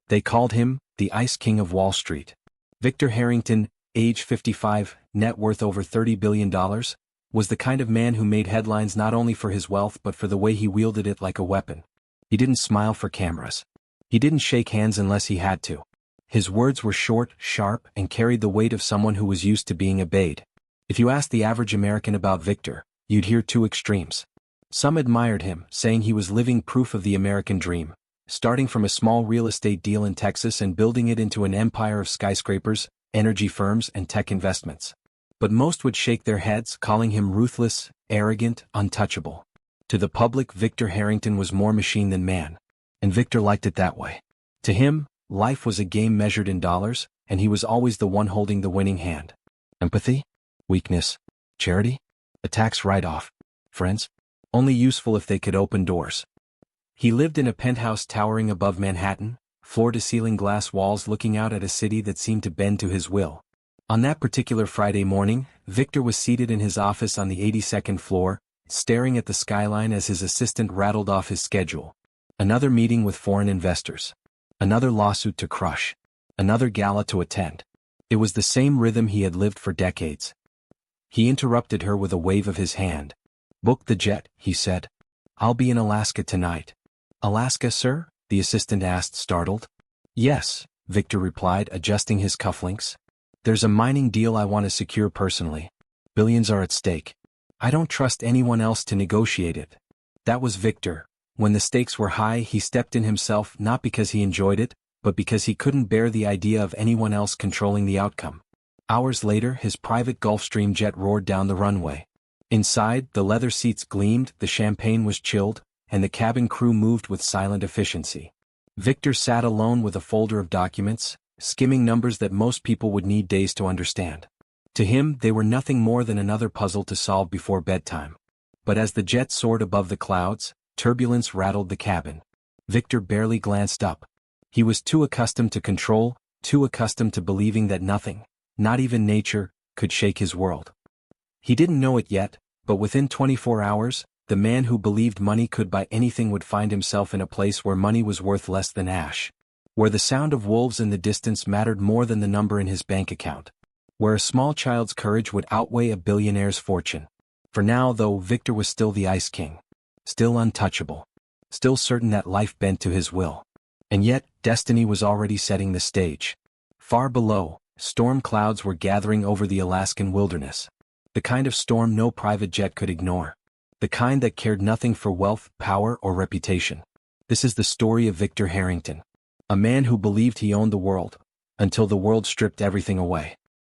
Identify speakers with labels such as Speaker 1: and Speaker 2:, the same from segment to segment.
Speaker 1: They called him the Ice King of Wall Street. Victor Harrington, age 55, net worth over $30 billion, was the kind of man who made headlines not only for his wealth but for the way he wielded it like a weapon. He didn't smile for cameras. He didn't shake hands unless he had to. His words were short, sharp, and carried the weight of someone who was used to being obeyed. If you asked the average American about Victor, you'd hear two extremes. Some admired him, saying he was living proof of the American dream, starting from a small real estate deal in Texas and building it into an empire of skyscrapers, energy firms, and tech investments. But most would shake their heads, calling him ruthless, arrogant, untouchable. To the public, Victor Harrington was more machine than man. And Victor liked it that way. To him, life was a game measured in dollars, and he was always the one holding the winning hand. Empathy? Weakness? Charity? A tax write-off? Friends? Only useful if they could open doors. He lived in a penthouse towering above Manhattan, floor-to-ceiling glass walls looking out at a city that seemed to bend to his will. On that particular Friday morning, Victor was seated in his office on the 82nd floor, staring at the skyline as his assistant rattled off his schedule. Another meeting with foreign investors. Another lawsuit to crush. Another gala to attend. It was the same rhythm he had lived for decades. He interrupted her with a wave of his hand. "Book the jet," he said. "I'll be in Alaska tonight." "Alaska, sir?" the assistant asked, startled. "Yes," Victor replied, adjusting his cufflinks. "There's a mining deal I want to secure personally. Billions are at stake. I don't trust anyone else to negotiate it." That was Victor. When the stakes were high, he stepped in himself, not because he enjoyed it, but because he couldn't bear the idea of anyone else controlling the outcome. Hours later, his private Gulfstream jet roared down the runway. Inside, the leather seats gleamed, the champagne was chilled, and the cabin crew moved with silent efficiency. Victor sat alone with a folder of documents, skimming numbers that most people would need days to understand. To him, they were nothing more than another puzzle to solve before bedtime. But as the jet soared above the clouds, turbulence rattled the cabin. Victor barely glanced up. He was too accustomed to control, too accustomed to believing that nothing, not even nature, could shake his world. He didn't know it yet, but within 24 hours, the man who believed money could buy anything would find himself in a place where money was worth less than ash. Where the sound of wolves in the distance mattered more than the number in his bank account. Where a small child's courage would outweigh a billionaire's fortune. For now, though, Victor was still the Ice King. Still untouchable. Still certain that life bent to his will. And yet, destiny was already setting the stage. Far below, storm clouds were gathering over the Alaskan wilderness. The kind of storm no private jet could ignore. The kind that cared nothing for wealth, power, or reputation. This is the story of Victor Harrington. A man who believed he owned the world, until the world stripped everything away.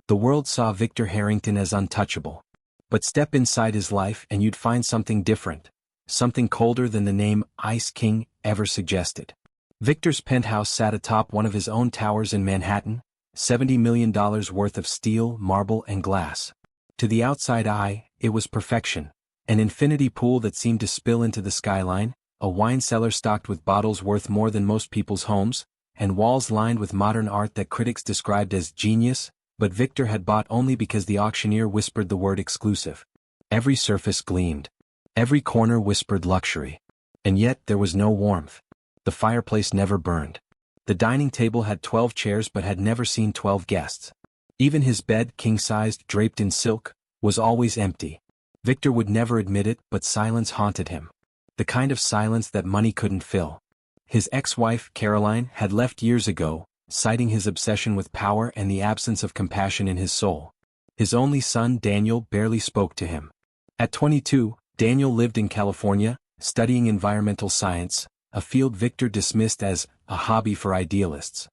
Speaker 1: The world saw Victor Harrington as untouchable. But step inside his life and you'd find something different. Something colder than the name Ice King ever suggested. Victor's penthouse sat atop one of his own towers in Manhattan, $70 million worth of steel, marble, and glass. To the outside eye, it was perfection. An infinity pool that seemed to spill into the skyline, a wine cellar stocked with bottles worth more than most people's homes, and walls lined with modern art that critics described as genius, but Victor had bought only because the auctioneer whispered the word exclusive. Every surface gleamed. Every corner whispered luxury. And yet there was no warmth. The fireplace never burned. The dining table had 12 chairs but had never seen 12 guests. Even his bed, king-sized, draped in silk, was always empty. Victor would never admit it, but silence haunted him. The kind of silence that money couldn't fill. His ex-wife, Caroline, had left years ago, citing his obsession with power and the absence of compassion in his soul. His only son, Daniel, barely spoke to him. At 22, Daniel lived in California, studying environmental science, a field Victor dismissed as a hobby for idealists.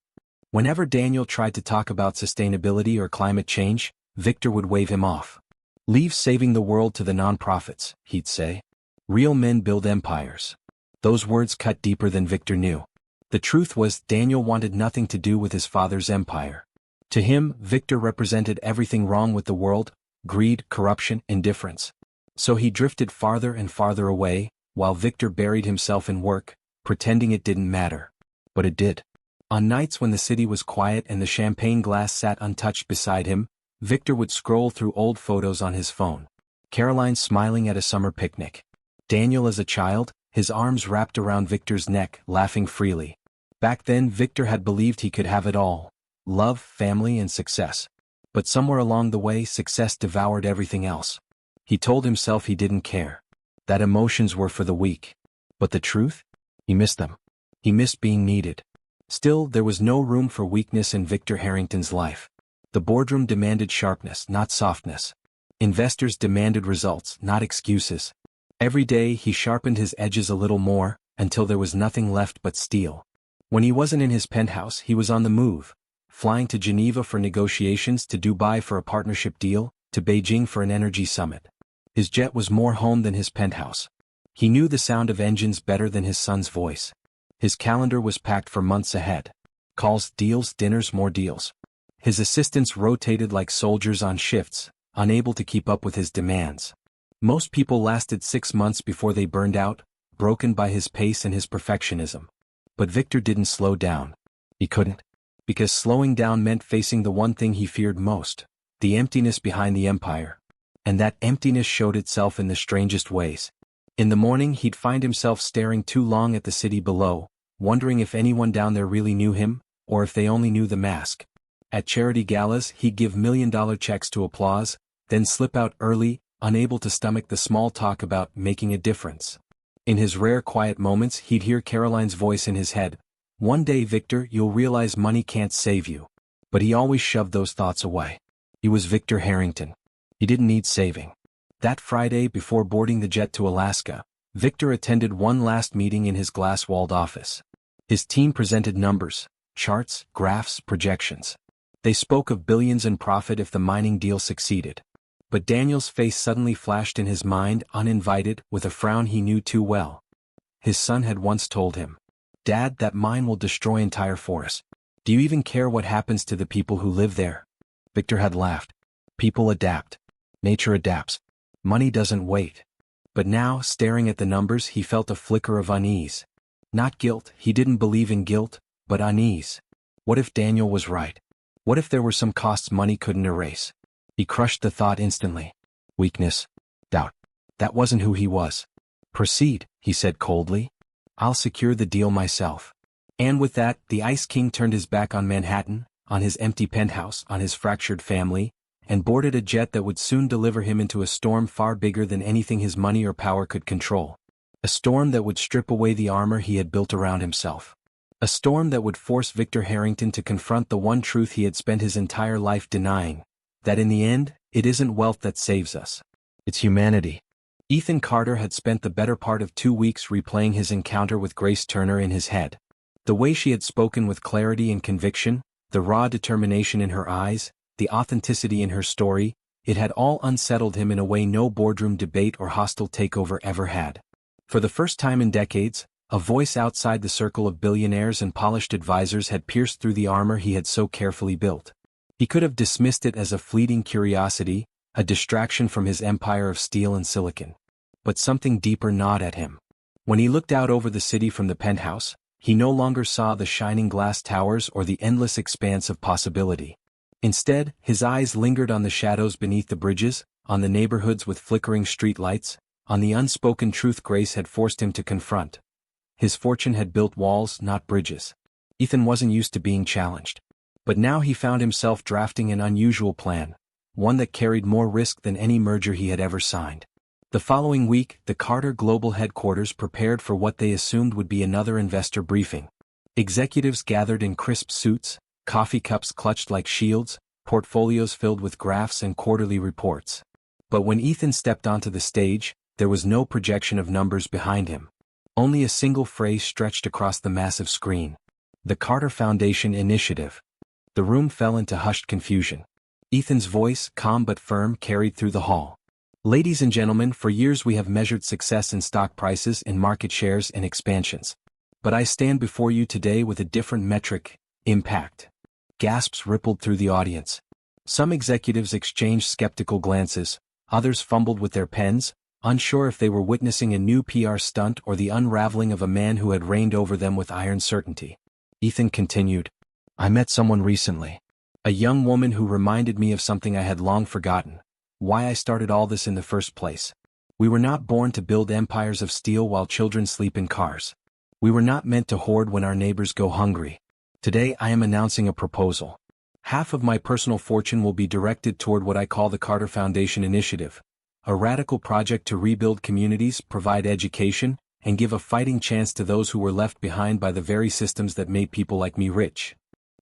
Speaker 1: Whenever Daniel tried to talk about sustainability or climate change, Victor would wave him off. "Leave saving the world to the nonprofits," he'd say. "Real men build empires." Those words cut deeper than Victor knew. The truth was, Daniel wanted nothing to do with his father's empire. To him, Victor represented everything wrong with the world: greed, corruption, indifference. So he drifted farther and farther away, while Victor buried himself in work, pretending it didn't matter. But it did. On nights when the city was quiet and the champagne glass sat untouched beside him, Victor would scroll through old photos on his phone. Caroline smiling at a summer picnic. Daniel as a child, his arms wrapped around Victor's neck, laughing freely. Back then Victor had believed he could have it all: love, family, and success. But somewhere along the way success devoured everything else. He told himself he didn't care, that emotions were for the weak. But the truth? He missed them. He missed being needed. Still, there was no room for weakness in Victor Harrington's life. The boardroom demanded sharpness, not softness. Investors demanded results, not excuses. Every day he sharpened his edges a little more, until there was nothing left but steel. When he wasn't in his penthouse, he was on the move, flying to Geneva for negotiations, to Dubai for a partnership deal, to Beijing for an energy summit. His jet was more home than his penthouse. He knew the sound of engines better than his son's voice. His calendar was packed for months ahead. Calls, deals, dinners, more deals. His assistants rotated like soldiers on shifts, unable to keep up with his demands. Most people lasted 6 months before they burned out, broken by his pace and his perfectionism. But Victor didn't slow down. He couldn't. Because slowing down meant facing the one thing he feared most: the emptiness behind the empire. And that emptiness showed itself in the strangest ways. In the morning he'd find himself staring too long at the city below, wondering if anyone down there really knew him, or if they only knew the mask. At charity galas he'd give million-dollar checks to applause, then slip out early, unable to stomach the small talk about making a difference. In his rare quiet moments he'd hear Caroline's voice in his head: "One day, Victor, you'll realize money can't save you." But he always shoved those thoughts away. He was Victor Harrington. He didn't need saving. That Friday before boarding the jet to Alaska, Victor attended one last meeting in his glass-walled office. His team presented numbers, charts, graphs, projections. They spoke of billions in profit if the mining deal succeeded. But Daniel's face suddenly flashed in his mind, uninvited, with a frown he knew too well. His son had once told him, "Dad, that mine will destroy entire forests. Do you even care what happens to the people who live there?" Victor had laughed. People adapt. Nature adapts. Money doesn't wait. But now, staring at the numbers, he felt a flicker of unease. Not guilt, he didn't believe in guilt, but unease. What if Daniel was right? What if there were some costs money couldn't erase? He crushed the thought instantly. Weakness. Doubt. That wasn't who he was. "Proceed," he said coldly. "I'll secure the deal myself." And with that, the Ice King turned his back on Manhattan, on his empty penthouse, on his fractured family, and boarded a jet that would soon deliver him into a storm far bigger than anything his money or power could control. A storm that would strip away the armor he had built around himself. A storm that would force Victor Harrington to confront the one truth he had spent his entire life denying: that in the end, it isn't wealth that saves us. It's humanity. Ethan Carter had spent the better part of 2 weeks replaying his encounter with Grace Turner in his head. The way she had spoken with clarity and conviction, the raw determination in her eyes, the authenticity in her story, it had all unsettled him in a way no boardroom debate or hostile takeover ever had. For the first time in decades, a voice outside the circle of billionaires and polished advisors had pierced through the armor he had so carefully built. He could have dismissed it as a fleeting curiosity, a distraction from his empire of steel and silicon. But something deeper gnawed at him. When he looked out over the city from the penthouse, he no longer saw the shining glass towers or the endless expanse of possibility. Instead, his eyes lingered on the shadows beneath the bridges, on the neighborhoods with flickering streetlights, on the unspoken truth Grace had forced him to confront. His fortune had built walls, not bridges. Ethan wasn't used to being challenged. But now he found himself drafting an unusual plan, one that carried more risk than any merger he had ever signed. The following week, the Carter Global headquarters prepared for what they assumed would be another investor briefing. Executives gathered in crisp suits, coffee cups clutched like shields, portfolios filled with graphs and quarterly reports. But when Ethan stepped onto the stage, there was no projection of numbers behind him. Only a single phrase stretched across the massive screen: the Carter Foundation Initiative. The room fell into hushed confusion. Ethan's voice, calm but firm, carried through the hall. "Ladies and gentlemen, for years we have measured success in stock prices, in market shares, and expansions. But I stand before you today with a different metric: impact." Gasps rippled through the audience. Some executives exchanged skeptical glances, others fumbled with their pens, unsure if they were witnessing a new PR stunt or the unraveling of a man who had reigned over them with iron certainty. Ethan continued, "I met someone recently. A young woman who reminded me of something I had long forgotten: why I started all this in the first place. We were not born to build empires of steel while children sleep in cars. We were not meant to hoard when our neighbors go hungry. Today I am announcing a proposal. Half of my personal fortune will be directed toward what I call the Carter Foundation Initiative, a radical project to rebuild communities, provide education, and give a fighting chance to those who were left behind by the very systems that made people like me rich.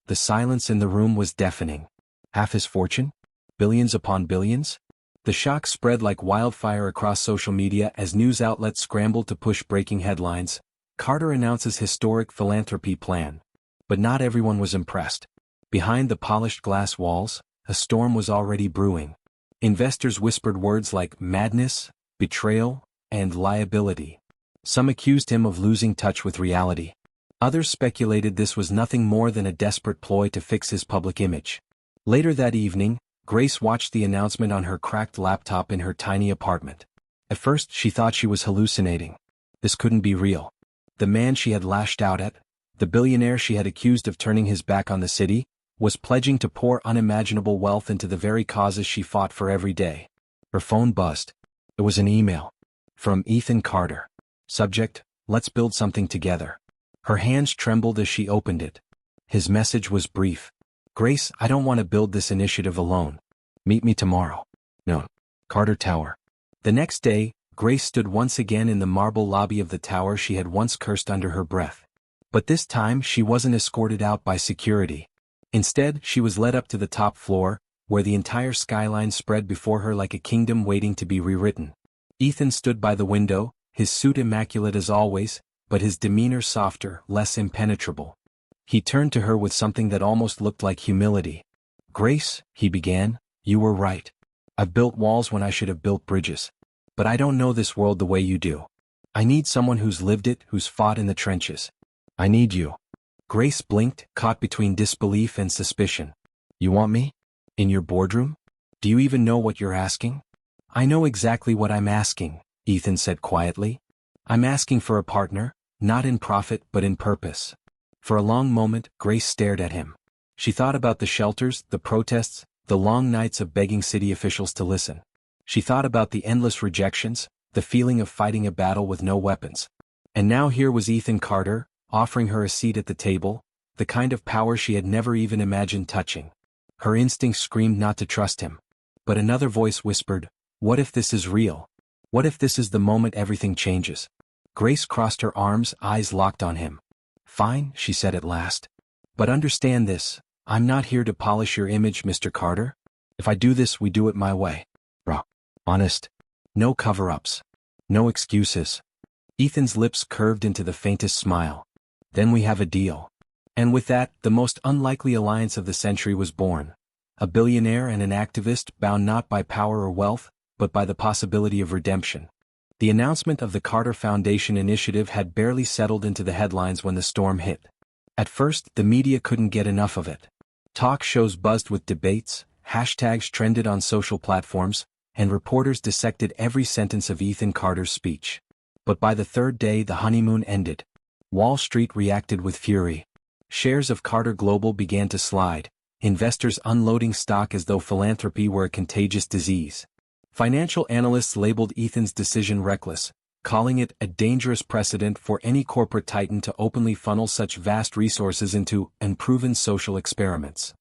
Speaker 1: The silence in the room was deafening. Half his fortune? Billions upon billions? The shock spread like wildfire across social media as news outlets scrambled to push breaking headlines. Carter announces historic philanthropy plan. But not everyone was impressed. Behind the polished glass walls, a storm was already brewing. Investors whispered words like madness, betrayal, and liability. Some accused him of losing touch with reality. Others speculated this was nothing more than a desperate ploy to fix his public image. Later that evening, Grace watched the announcement on her cracked laptop in her tiny apartment. At first she thought she was hallucinating. This couldn't be real. The man she had lashed out at, the billionaire she had accused of turning his back on the city, was pledging to pour unimaginable wealth into the very causes she fought for every day. Her phone buzzed. It was an email. From Ethan Carter. Subject, let's build something together. Her hands trembled as she opened it. His message was brief. Grace, I don't want to build this initiative alone. Meet me tomorrow. No. Carter Tower. The next day, Grace stood once again in the marble lobby of the tower she had once cursed under her breath. But this time she wasn't escorted out by security. Instead, she was led up to the top floor, where the entire skyline spread before her like a kingdom waiting to be rewritten. Ethan stood by the window, his suit immaculate as always, but his demeanor softer, less impenetrable. He turned to her with something that almost looked like humility. Grace, he began, you were right. I've built walls when I should have built bridges. But I don't know this world the way you do. I need someone who's lived it, who's fought in the trenches. I need you. Grace blinked, caught between disbelief and suspicion. You want me? In your boardroom? Do you even know what you're asking? I know exactly what I'm asking, Ethan said quietly. I'm asking for a partner, not in profit but in purpose. For a long moment, Grace stared at him. She thought about the shelters, the protests, the long nights of begging city officials to listen. She thought about the endless rejections, the feeling of fighting a battle with no weapons. And now here was Ethan Carter, offering her a seat at the table, the kind of power she had never even imagined touching. Her instincts screamed not to trust him. But another voice whispered, what if this is real? What if this is the moment everything changes? Grace crossed her arms, eyes locked on him. Fine, she said at last. But understand this, I'm not here to polish your image, Mr. Carter. If I do this, we do it my way. Raw. Honest. No cover-ups. No excuses. Ethan's lips curved into the faintest smile. Then we have a deal. And with that, the most unlikely alliance of the century was born. A billionaire and an activist bound not by power or wealth, but by the possibility of redemption. The announcement of the Carter Foundation initiative had barely settled into the headlines when the storm hit. At first, the media couldn't get enough of it. Talk shows buzzed with debates, hashtags trended on social platforms, and reporters dissected every sentence of Ethan Carter's speech. But by the third day the honeymoon ended. Wall Street reacted with fury. Shares of Carter Global began to slide, investors unloading stock as though philanthropy were a contagious disease. Financial analysts labeled Ethan's decision reckless, calling it a dangerous precedent for any corporate titan to openly funnel such vast resources into unproven social experiments.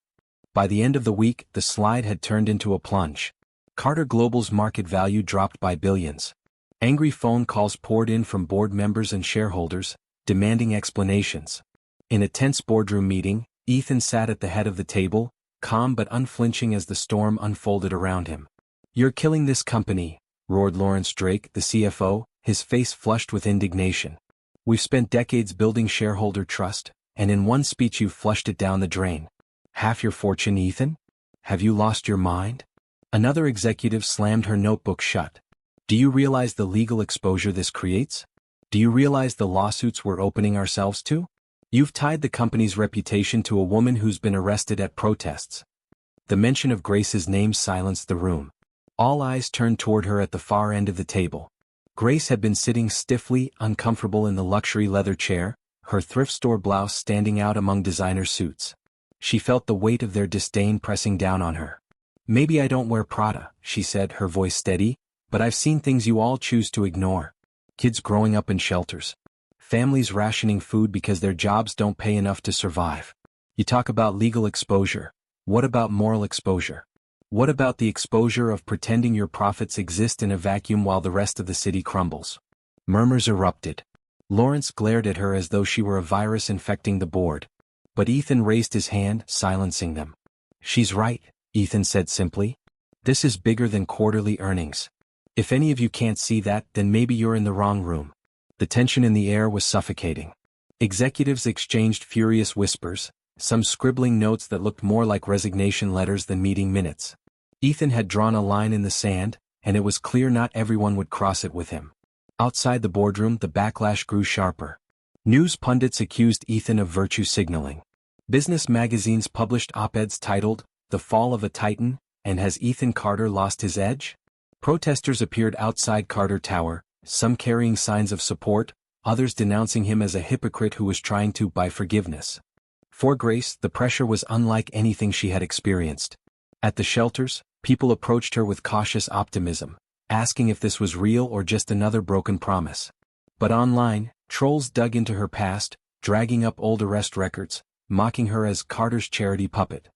Speaker 1: By the end of the week, the slide had turned into a plunge. Carter Global's market value dropped by billions. Angry phone calls poured in from board members and shareholders, demanding explanations. In a tense boardroom meeting, Ethan sat at the head of the table, calm but unflinching as the storm unfolded around him. You're killing this company, roared Lawrence Drake, the CFO, his face flushed with indignation. We've spent decades building shareholder trust, and in one speech you've flushed it down the drain. Half your fortune, Ethan? Have you lost your mind? Another executive slammed her notebook shut. Do you realize the legal exposure this creates? Do you realize the lawsuits we're opening ourselves to? You've tied the company's reputation to a woman who's been arrested at protests. The mention of Grace's name silenced the room. All eyes turned toward her at the far end of the table. Grace had been sitting stiffly, uncomfortable in the luxury leather chair, her thrift store blouse standing out among designer suits. She felt the weight of their disdain pressing down on her. Maybe I don't wear Prada, she said, her voice steady, but I've seen things you all choose to ignore. Kids growing up in shelters. Families rationing food because their jobs don't pay enough to survive. You talk about legal exposure. What about moral exposure? What about the exposure of pretending your profits exist in a vacuum while the rest of the city crumbles? Murmurs erupted. Lawrence glared at her as though she were a virus infecting the board. But Ethan raised his hand, silencing them. She's right, Ethan said simply. This is bigger than quarterly earnings. If any of you can't see that, then maybe you're in the wrong room. The tension in the air was suffocating. Executives exchanged furious whispers, some scribbling notes that looked more like resignation letters than meeting minutes. Ethan had drawn a line in the sand, and it was clear not everyone would cross it with him. Outside the boardroom, the backlash grew sharper. News pundits accused Ethan of virtue signaling. Business magazines published op-eds titled, "The Fall of a Titan," and "Has Ethan Carter Lost His Edge?" Protesters appeared outside Carter Tower, some carrying signs of support, others denouncing him as a hypocrite who was trying to buy forgiveness. For Grace, the pressure was unlike anything she had experienced. At the shelters, people approached her with cautious optimism, asking if this was real or just another broken promise. But online, trolls dug into her past, dragging up old arrest records, mocking her as Carter's charity puppet.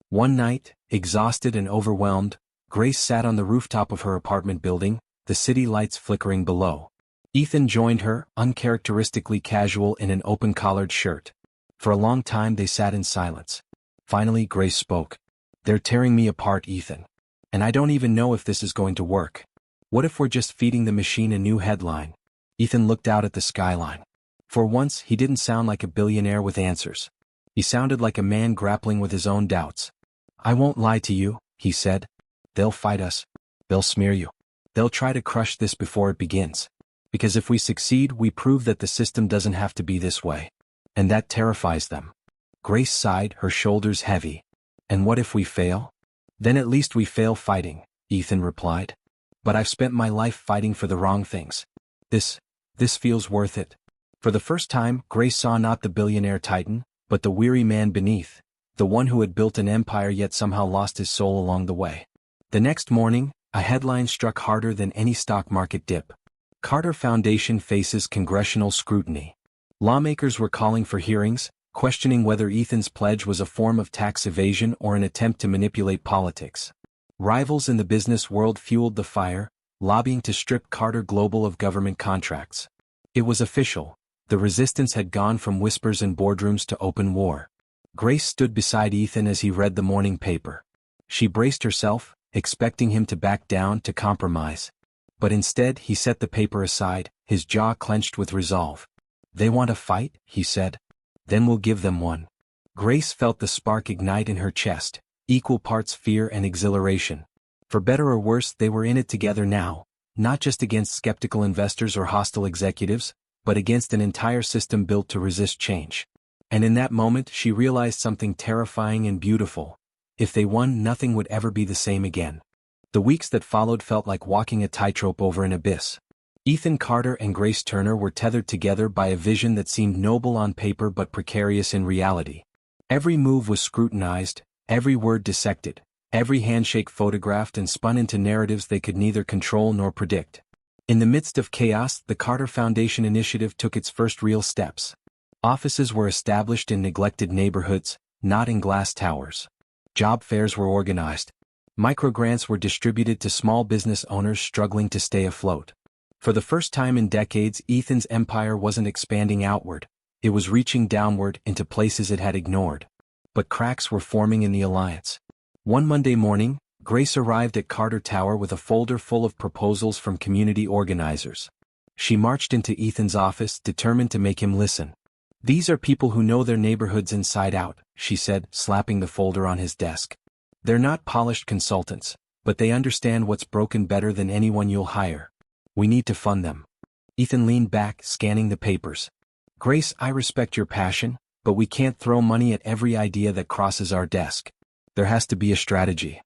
Speaker 1: One night, exhausted and overwhelmed, Grace sat on the rooftop of her apartment building, the city lights flickering below. Ethan joined her, uncharacteristically casual in an open-collared shirt. For a long time they sat in silence. Finally Grace spoke. "They're tearing me apart, Ethan. And I don't even know if this is going to work. What if we're just feeding the machine a new headline?" Ethan looked out at the skyline. For once, he didn't sound like a billionaire with answers. He sounded like a man grappling with his own doubts. "I won't lie to you," he said. "They'll fight us. They'll smear you. They'll try to crush this before it begins. Because if we succeed, we prove that the system doesn't have to be this way. And that terrifies them." Grace sighed, her shoulders heavy. "And what if we fail?" "Then at least we fail fighting," Ethan replied. "But I've spent my life fighting for the wrong things. This feels worth it." For the first time, Grace saw not the billionaire titan, but the weary man beneath, the one who had built an empire yet somehow lost his soul along the way. The next morning, a headline struck harder than any stock market dip. Carter Foundation faces congressional scrutiny. Lawmakers were calling for hearings, questioning whether Ethan's pledge was a form of tax evasion or an attempt to manipulate politics. Rivals in the business world fueled the fire, lobbying to strip Carter Global of government contracts. It was official. The resistance had gone from whispers in boardrooms to open war. Grace stood beside Ethan as he read the morning paper. She braced herself, expecting him to back down, to compromise. But instead he set the paper aside, his jaw clenched with resolve. "They want a fight," he said. "Then we'll give them one." Grace felt the spark ignite in her chest, equal parts fear and exhilaration. For better or worse, they were in it together now, not just against skeptical investors or hostile executives, but against an entire system built to resist change. And in that moment she realized something terrifying and beautiful. If they won, nothing would ever be the same again. The weeks that followed felt like walking a tightrope over an abyss. Ethan Carter and Grace Turner were tethered together by a vision that seemed noble on paper but precarious in reality. Every move was scrutinized, every word dissected, every handshake photographed and spun into narratives they could neither control nor predict. In the midst of chaos, the Carter Foundation initiative took its first real steps. Offices were established in neglected neighborhoods, not in glass towers. Job fairs were organized. Microgrants were distributed to small business owners struggling to stay afloat. For the first time in decades, Ethan's empire wasn't expanding outward. It was reaching downward into places it had ignored. But cracks were forming in the alliance. One Monday morning, Grace arrived at Carter Tower with a folder full of proposals from community organizers. She marched into Ethan's office, determined to make him listen. "These are people who know their neighborhoods inside out," she said, slapping the folder on his desk. "They're not polished consultants, but they understand what's broken better than anyone you'll hire. We need to fund them." Ethan leaned back, scanning the papers. "Grace, I respect your passion, but we can't throw money at every idea that crosses our desk. There has to be a strategy."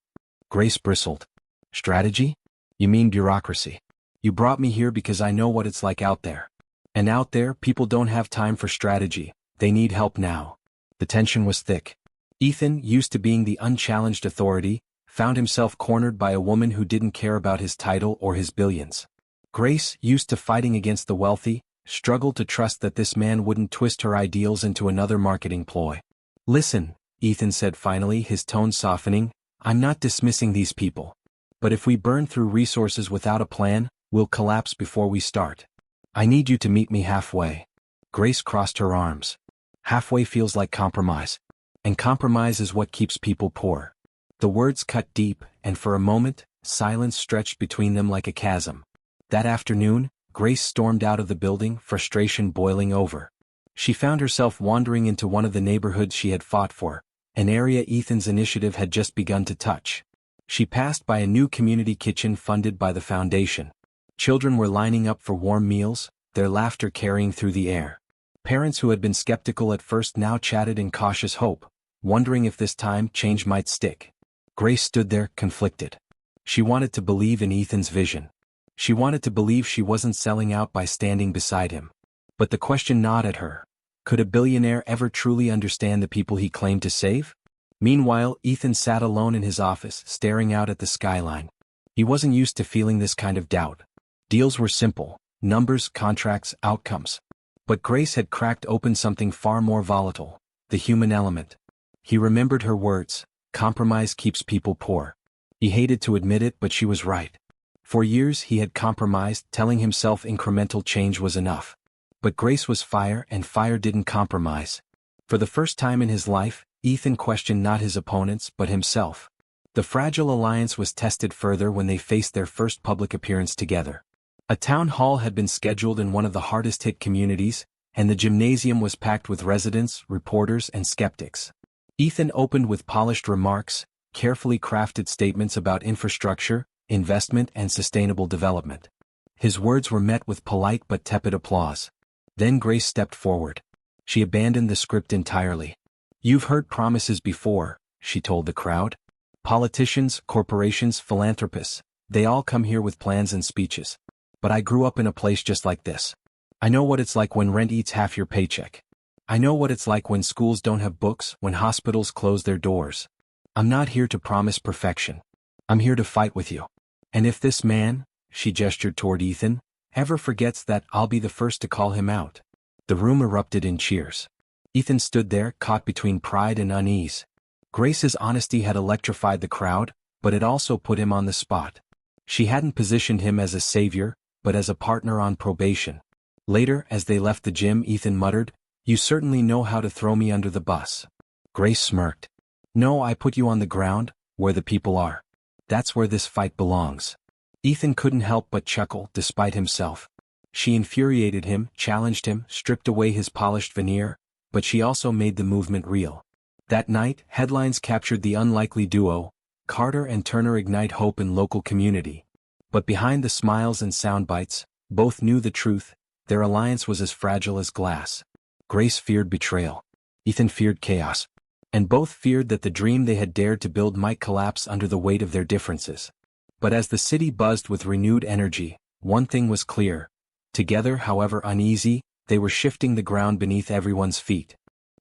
Speaker 1: Grace bristled. "Strategy? You mean bureaucracy? You brought me here because I know what it's like out there. And out there, people don't have time for strategy, they need help now." The tension was thick. Ethan, used to being the unchallenged authority, found himself cornered by a woman who didn't care about his title or his billions. Grace, used to fighting against the wealthy, struggled to trust that this man wouldn't twist her ideals into another marketing ploy. "Listen," Ethan said finally, his tone softening, "I'm not dismissing these people. But if we burn through resources without a plan, we'll collapse before we start. I need you to meet me halfway." Grace crossed her arms. Halfway feels like compromise. And compromise is what keeps people poor. The words cut deep, and for a moment, silence stretched between them like a chasm. That afternoon, Grace stormed out of the building, frustration boiling over. She found herself wandering into one of the neighborhoods she had fought for, an area Ethan's initiative had just begun to touch. She passed by a new community kitchen funded by the foundation. Children were lining up for warm meals, their laughter carrying through the air. Parents who had been skeptical at first now chatted in cautious hope, wondering if this time change might stick. Grace stood there, conflicted. She wanted to believe in Ethan's vision. She wanted to believe she wasn't selling out by standing beside him. But the question gnawed at her. Could a billionaire ever truly understand the people he claimed to save? Meanwhile, Ethan sat alone in his office, staring out at the skyline. He wasn't used to feeling this kind of doubt. Deals were simple: numbers, contracts, outcomes. But Grace had cracked open something far more volatile: the human element. He remembered her words: "Compromise keeps people poor." He hated to admit it, but she was right. For years he had compromised, telling himself incremental change was enough. But Grace was fire, and fire didn't compromise. For the first time in his life, Ethan questioned not his opponents but himself. The fragile alliance was tested further when they faced their first public appearance together. A town hall had been scheduled in one of the hardest-hit communities, and the gymnasium was packed with residents, reporters, and skeptics. Ethan opened with polished remarks, carefully crafted statements about infrastructure, investment, and sustainable development. His words were met with polite but tepid applause. Then Grace stepped forward. She abandoned the script entirely. "You've heard promises before," she told the crowd. "Politicians, corporations, philanthropists, they all come here with plans and speeches. But I grew up in a place just like this. I know what it's like when rent eats half your paycheck. I know what it's like when schools don't have books, when hospitals close their doors. I'm not here to promise perfection. I'm here to fight with you. And if this man," she gestured toward Ethan, "ever forgets that, I'll be the first to call him out." The room erupted in cheers. Ethan stood there, caught between pride and unease. Grace's honesty had electrified the crowd, but it also put him on the spot. She hadn't positioned him as a savior, but as a partner on probation. Later, as they left the gym, Ethan muttered, "You certainly know how to throw me under the bus." Grace smirked. "No, I put you on the ground, where the people are. That's where this fight belongs." Ethan couldn't help but chuckle, despite himself. She infuriated him, challenged him, stripped away his polished veneer, but she also made the movement real. That night, headlines captured the unlikely duo: Carter and Turner ignite hope in local community. But behind the smiles and sound bites, both knew the truth: their alliance was as fragile as glass. Grace feared betrayal. Ethan feared chaos. And both feared that the dream they had dared to build might collapse under the weight of their differences. But as the city buzzed with renewed energy, one thing was clear: together, however uneasy, they were shifting the ground beneath everyone's feet.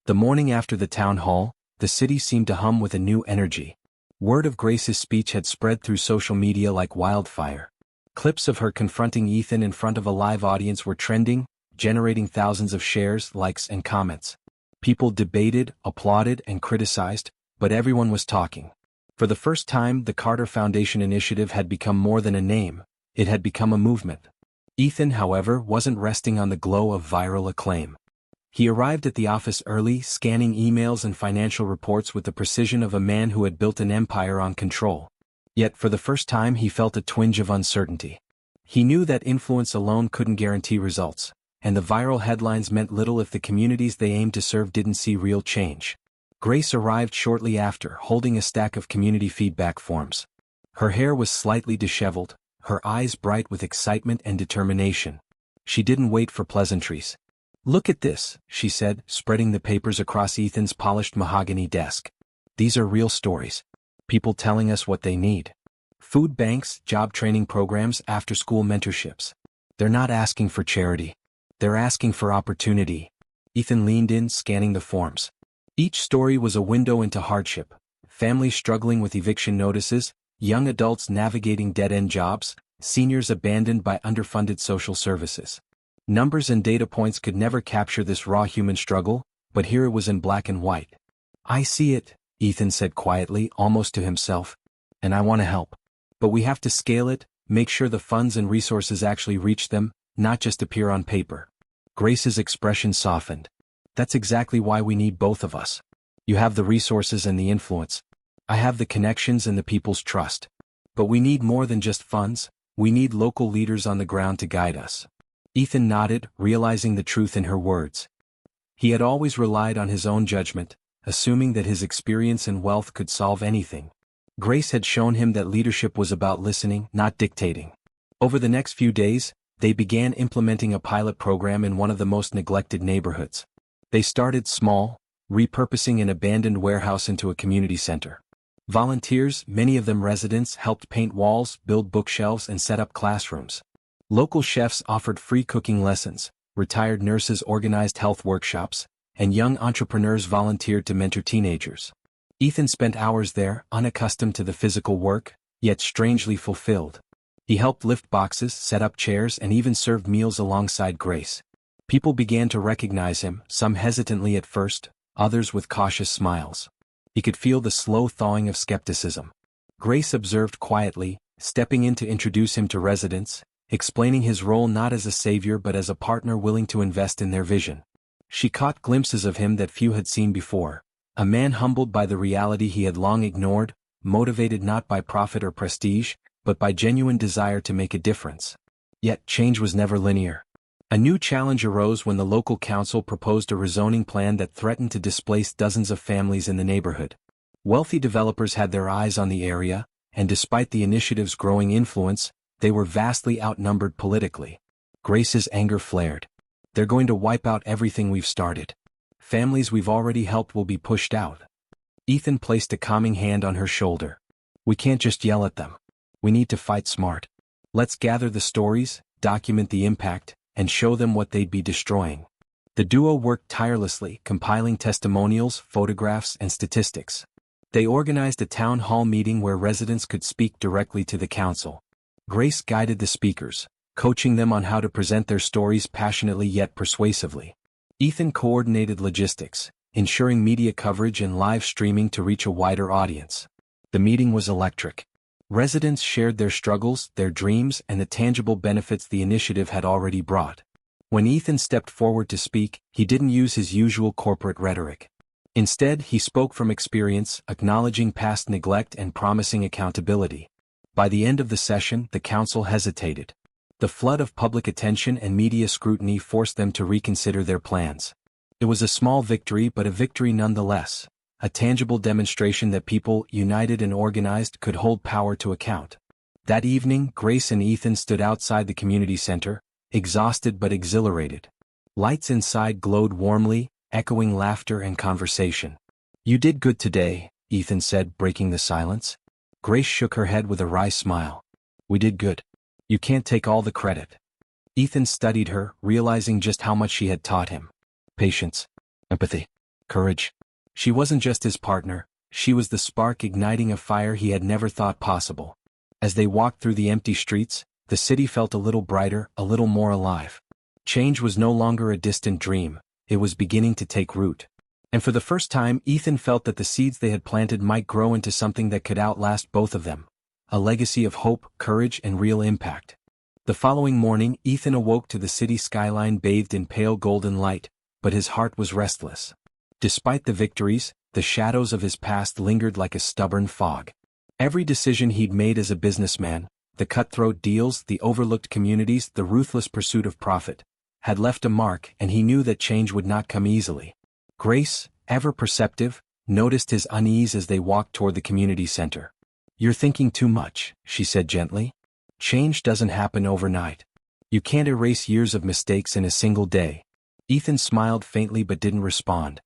Speaker 1: The morning after the town hall, the city seemed to hum with a new energy. Word of Grace's speech had spread through social media like wildfire. Clips of her confronting Ethan in front of a live audience were trending, generating thousands of shares, likes, and comments. People debated, applauded, and criticized, but everyone was talking. For the first time, the Carter Foundation initiative had become more than a name; it had become a movement. Ethan, however, wasn't resting on the glow of viral acclaim. He arrived at the office early, scanning emails and financial reports with the precision of a man who had built an empire on control. Yet for the first time he felt a twinge of uncertainty. He knew that influence alone couldn't guarantee results, and the viral headlines meant little if the communities they aimed to serve didn't see real change. Grace arrived shortly after, holding a stack of community feedback forms. Her hair was slightly disheveled, her eyes bright with excitement and determination. She didn't wait for pleasantries. "Look at this," she said, spreading the papers across Ethan's polished mahogany desk. "These are real stories. People telling us what they need. Food banks, job training programs, after-school mentorships. They're not asking for charity. They're asking for opportunity." Ethan leaned in, scanning the forms. Each story was a window into hardship: families struggling with eviction notices, young adults navigating dead-end jobs, seniors abandoned by underfunded social services. Numbers and data points could never capture this raw human struggle, but here it was in black and white. "I see it," Ethan said quietly, almost to himself. "And I want to help. But we have to scale it, make sure the funds and resources actually reach them, not just appear on paper." Grace's expression softened. "That's exactly why we need both of us. You have the resources and the influence. I have the connections and the people's trust. But we need more than just funds, we need local leaders on the ground to guide us." Ethan nodded, realizing the truth in her words. He had always relied on his own judgment, assuming that his experience and wealth could solve anything. Grace had shown him that leadership was about listening, not dictating. Over the next few days, they began implementing a pilot program in one of the most neglected neighborhoods. They started small, repurposing an abandoned warehouse into a community center. Volunteers, many of them residents, helped paint walls, build bookshelves, and set up classrooms. Local chefs offered free cooking lessons, retired nurses organized health workshops, and young entrepreneurs volunteered to mentor teenagers. Ethan spent hours there, unaccustomed to the physical work, yet strangely fulfilled. He helped lift boxes, set up chairs, and even served meals alongside Grace. People began to recognize him, some hesitantly at first, others with cautious smiles. He could feel the slow thawing of skepticism. Grace observed quietly, stepping in to introduce him to residents, explaining his role not as a savior but as a partner willing to invest in their vision. She caught glimpses of him that few had seen before, a man humbled by the reality he had long ignored, motivated not by profit or prestige, but by genuine desire to make a difference. Yet change was never linear. A new challenge arose when the local council proposed a rezoning plan that threatened to displace dozens of families in the neighborhood. Wealthy developers had their eyes on the area, and despite the initiative's growing influence, they were vastly outnumbered politically. Grace's anger flared. "They're going to wipe out everything we've started. Families we've already helped will be pushed out." Ethan placed a calming hand on her shoulder. "We can't just yell at them. We need to fight smart. Let's gather the stories, document the impact, and show them what they'd be destroying." The duo worked tirelessly, compiling testimonials, photographs, and statistics. They organized a town hall meeting where residents could speak directly to the council. Grace guided the speakers, coaching them on how to present their stories passionately yet persuasively. Ethan coordinated logistics, ensuring media coverage and live streaming to reach a wider audience. The meeting was electric. Residents shared their struggles, their dreams, and the tangible benefits the initiative had already brought. When Ethan stepped forward to speak, he didn't use his usual corporate rhetoric. Instead, he spoke from experience, acknowledging past neglect and promising accountability. By the end of the session, the council hesitated. The flood of public attention and media scrutiny forced them to reconsider their plans. It was a small victory, but a victory nonetheless, a tangible demonstration that people, united and organized, could hold power to account. That evening, Grace and Ethan stood outside the community center, exhausted but exhilarated. Lights inside glowed warmly, echoing laughter and conversation. "You did good today," Ethan said, breaking the silence. Grace shook her head with a wry smile. "We did good. You can't take all the credit." Ethan studied her, realizing just how much she had taught him. Patience, empathy, courage. She wasn't just his partner, she was the spark igniting a fire he had never thought possible. As they walked through the empty streets, the city felt a little brighter, a little more alive. Change was no longer a distant dream, it was beginning to take root. And for the first time, Ethan felt that the seeds they had planted might grow into something that could outlast both of them. A legacy of hope, courage, and real impact. The following morning, Ethan awoke to the city skyline bathed in pale golden light, but his heart was restless. Despite the victories, the shadows of his past lingered like a stubborn fog. Every decision he'd made as a businessman, the cutthroat deals, the overlooked communities, the ruthless pursuit of profit, had left a mark, and he knew that change would not come easily. Grace, ever perceptive, noticed his unease as they walked toward the community center. "You're thinking too much," she said gently. "Change doesn't happen overnight. You can't erase years of mistakes in a single day." Ethan smiled faintly but didn't respond.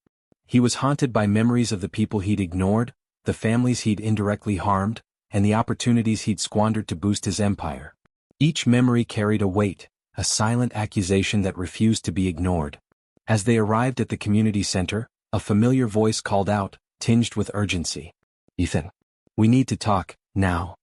Speaker 1: He was haunted by memories of the people he'd ignored, the families he'd indirectly harmed, and the opportunities he'd squandered to boost his empire. Each memory carried a weight, a silent accusation that refused to be ignored. As they arrived at the community center, a familiar voice called out, tinged with urgency. "Ethan, we need to talk, now."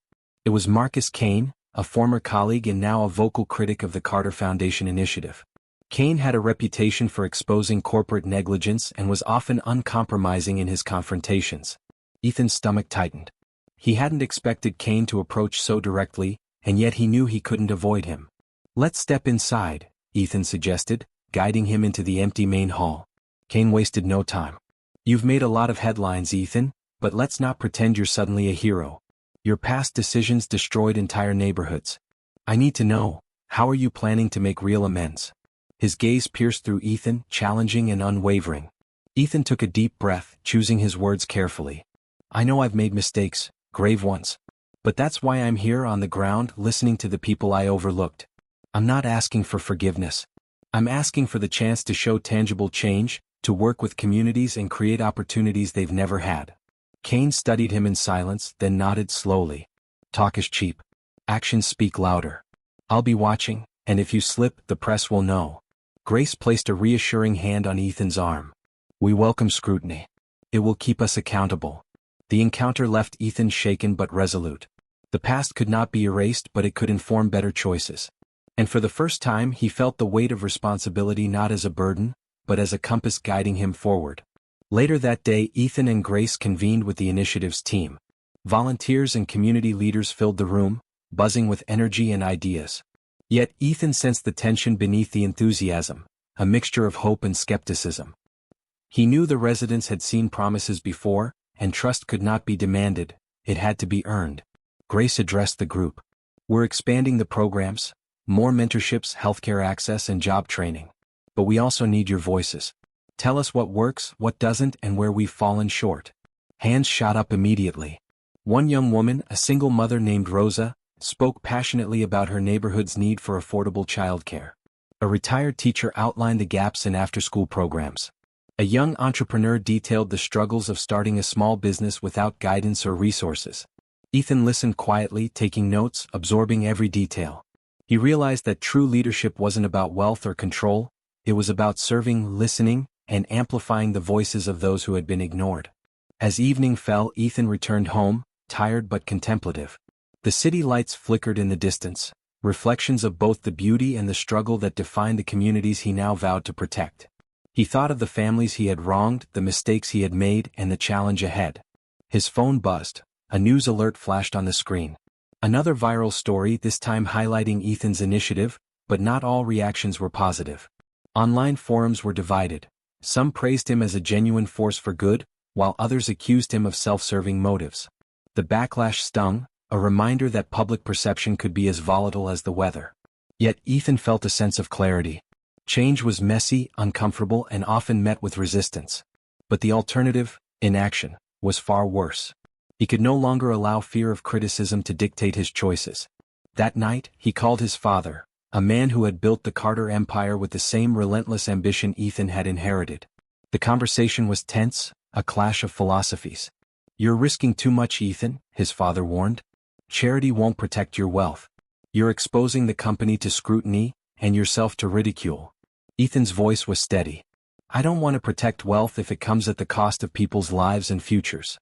Speaker 1: It was Marcus Kane, a former colleague and now a vocal critic of the Carter Foundation initiative. Kane had a reputation for exposing corporate negligence and was often uncompromising in his confrontations. Ethan's stomach tightened. He hadn't expected Kane to approach so directly, and yet he knew he couldn't avoid him. "Let's step inside," Ethan suggested, guiding him into the empty main hall. Kane wasted no time. "You've made a lot of headlines, Ethan, but let's not pretend you're suddenly a hero. Your past decisions destroyed entire neighborhoods. I need to know, how are you planning to make real amends?" His gaze pierced through Ethan, challenging and unwavering. Ethan took a deep breath, choosing his words carefully. "I know I've made mistakes, grave ones. But that's why I'm here on the ground listening to the people I overlooked. I'm not asking for forgiveness. I'm asking for the chance to show tangible change, to work with communities and create opportunities they've never had." Kane studied him in silence, then nodded slowly. "Talk is cheap. Actions speak louder. I'll be watching, and if you slip, the press will know." Grace placed a reassuring hand on Ethan's arm. "We welcome scrutiny. It will keep us accountable." The encounter left Ethan shaken but resolute. The past could not be erased, but it could inform better choices. And for the first time he felt the weight of responsibility not as a burden, but as a compass guiding him forward. Later that day, Ethan and Grace convened with the initiative's team. Volunteers and community leaders filled the room, buzzing with energy and ideas. Yet Ethan sensed the tension beneath the enthusiasm, a mixture of hope and skepticism. He knew the residents had seen promises before, and trust could not be demanded, it had to be earned. Grace addressed the group. "We're expanding the programs, more mentorships, healthcare access and job training. But we also need your voices. Tell us what works, what doesn't, and where we've fallen short." Hands shot up immediately. One young woman, a single mother named Rosa, spoke passionately about her neighborhood's need for affordable childcare. A retired teacher outlined the gaps in after-school programs. A young entrepreneur detailed the struggles of starting a small business without guidance or resources. Ethan listened quietly, taking notes, absorbing every detail. He realized that true leadership wasn't about wealth or control, it was about serving, listening, and amplifying the voices of those who had been ignored. As evening fell, Ethan returned home, tired but contemplative. The city lights flickered in the distance, reflections of both the beauty and the struggle that defined the communities he now vowed to protect. He thought of the families he had wronged, the mistakes he had made, and the challenge ahead. His phone buzzed. A news alert flashed on the screen. Another viral story, this time highlighting Ethan's initiative, but not all reactions were positive. Online forums were divided. Some praised him as a genuine force for good, while others accused him of self-serving motives. The backlash stung, a reminder that public perception could be as volatile as the weather. Yet Ethan felt a sense of clarity. Change was messy, uncomfortable, and often met with resistance. But the alternative, inaction, was far worse. He could no longer allow fear of criticism to dictate his choices. That night, he called his father, a man who had built the Carter empire with the same relentless ambition Ethan had inherited. The conversation was tense, a clash of philosophies. "You're risking too much, Ethan," his father warned. "Charity won't protect your wealth. You're exposing the company to scrutiny, and yourself to ridicule." Ethan's voice was steady. "I don't want to protect wealth if it comes at the cost of people's lives and futures.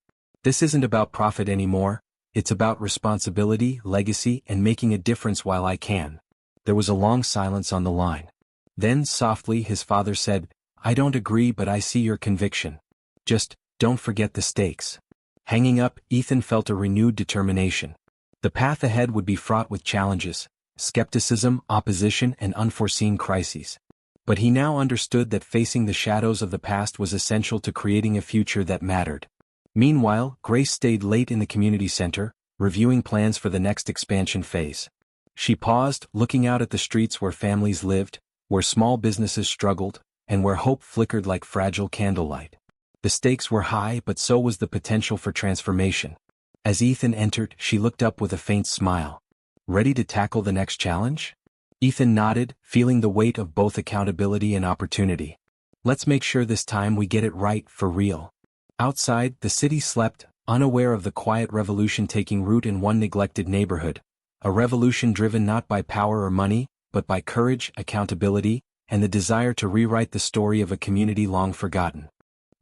Speaker 1: This isn't about profit anymore, it's about responsibility, legacy, and making a difference while I can." There was a long silence on the line. Then, softly, his father said, "I don't agree, but I see your conviction. Just, don't forget the stakes." Hanging up, Ethan felt a renewed determination. The path ahead would be fraught with challenges, skepticism, opposition, and unforeseen crises. But he now understood that facing the shadows of the past was essential to creating a future that mattered. Meanwhile, Grace stayed late in the community center, reviewing plans for the next expansion phase. She paused, looking out at the streets where families lived, where small businesses struggled, and where hope flickered like fragile candlelight. The stakes were high, but so was the potential for transformation. As Ethan entered, she looked up with a faint smile. "Ready to tackle the next challenge?" Ethan nodded, feeling the weight of both accountability and opportunity. "Let's make sure this time we get it right, for real." Outside, the city slept, unaware of the quiet revolution taking root in one neglected neighborhood. A revolution driven not by power or money, but by courage, accountability, and the desire to rewrite the story of a community long forgotten.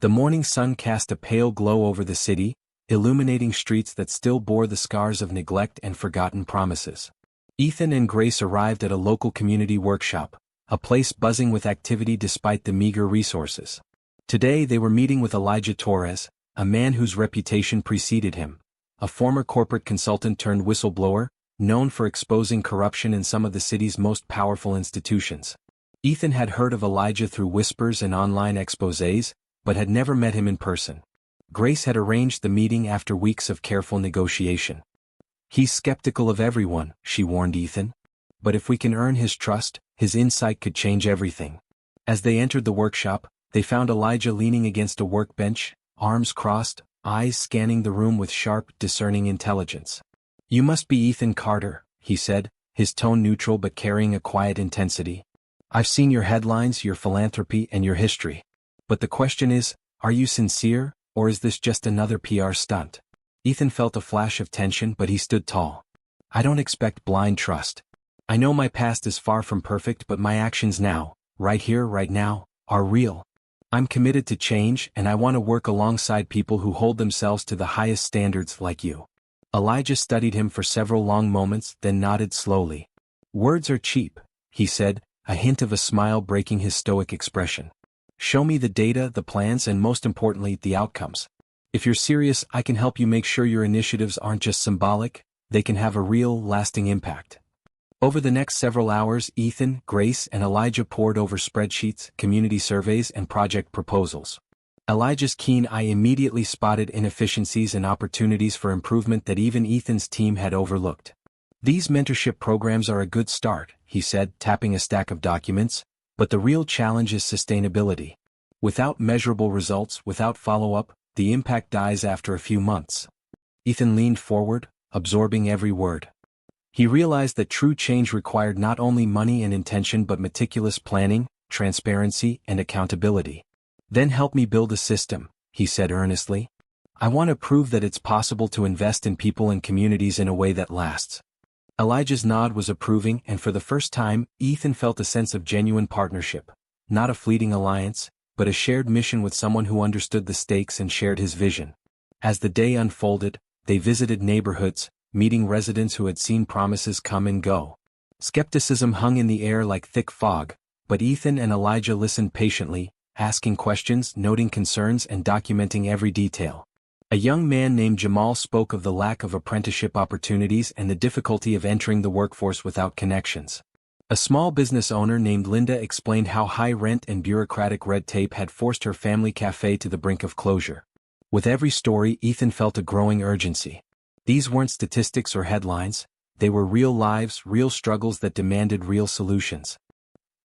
Speaker 1: The morning sun cast a pale glow over the city, illuminating streets that still bore the scars of neglect and forgotten promises. Ethan and Grace arrived at a local community workshop, a place buzzing with activity despite the meager resources. Today they were meeting with Elijah Torres, a man whose reputation preceded him, a former corporate consultant turned whistleblower, known for exposing corruption in some of the city's most powerful institutions. Ethan had heard of Elijah through whispers and online exposés, but had never met him in person. Grace had arranged the meeting after weeks of careful negotiation. "He's skeptical of everyone," she warned Ethan. "But if we can earn his trust, his insight could change everything." As they entered the workshop, they found Elijah leaning against a workbench, arms crossed, eyes scanning the room with sharp, discerning intelligence. "You must be Ethan Carter," he said, his tone neutral but carrying a quiet intensity. "I've seen your headlines, your philanthropy, and your history. But the question is, are you sincere, or is this just another PR stunt?" Ethan felt a flash of tension, but he stood tall. "I don't expect blind trust. I know my past is far from perfect, but my actions now, right here, right now, are real. I'm committed to change, and I want to work alongside people who hold themselves to the highest standards like you." Elijah studied him for several long moments, then nodded slowly. "Words are cheap," he said, a hint of a smile breaking his stoic expression. "Show me the data, the plans, and most importantly, the outcomes. If you're serious, I can help you make sure your initiatives aren't just symbolic, they can have a real, lasting impact." Over the next several hours, Ethan, Grace, and Elijah pored over spreadsheets, community surveys, and project proposals. Elijah's keen eye immediately spotted inefficiencies and opportunities for improvement that even Ethan's team had overlooked. "These mentorship programs are a good start," he said, tapping a stack of documents, "but the real challenge is sustainability. Without measurable results, without follow-up, the impact dies after a few months." Ethan leaned forward, absorbing every word. He realized that true change required not only money and intention but meticulous planning, transparency, and accountability. "Then help me build a system," he said earnestly. "I want to prove that it's possible to invest in people and communities in a way that lasts." Elijah's nod was approving, and for the first time, Ethan felt a sense of genuine partnership, not a fleeting alliance, but a shared mission with someone who understood the stakes and shared his vision. As the day unfolded, they visited neighborhoods, meeting residents who had seen promises come and go. Skepticism hung in the air like thick fog, but Ethan and Elijah listened patiently, asking questions, noting concerns, and documenting every detail. A young man named Jamal spoke of the lack of apprenticeship opportunities and the difficulty of entering the workforce without connections. A small business owner named Linda explained how high rent and bureaucratic red tape had forced her family cafe to the brink of closure. With every story, Ethan felt a growing urgency. These weren't statistics or headlines, they were real lives, real struggles that demanded real solutions.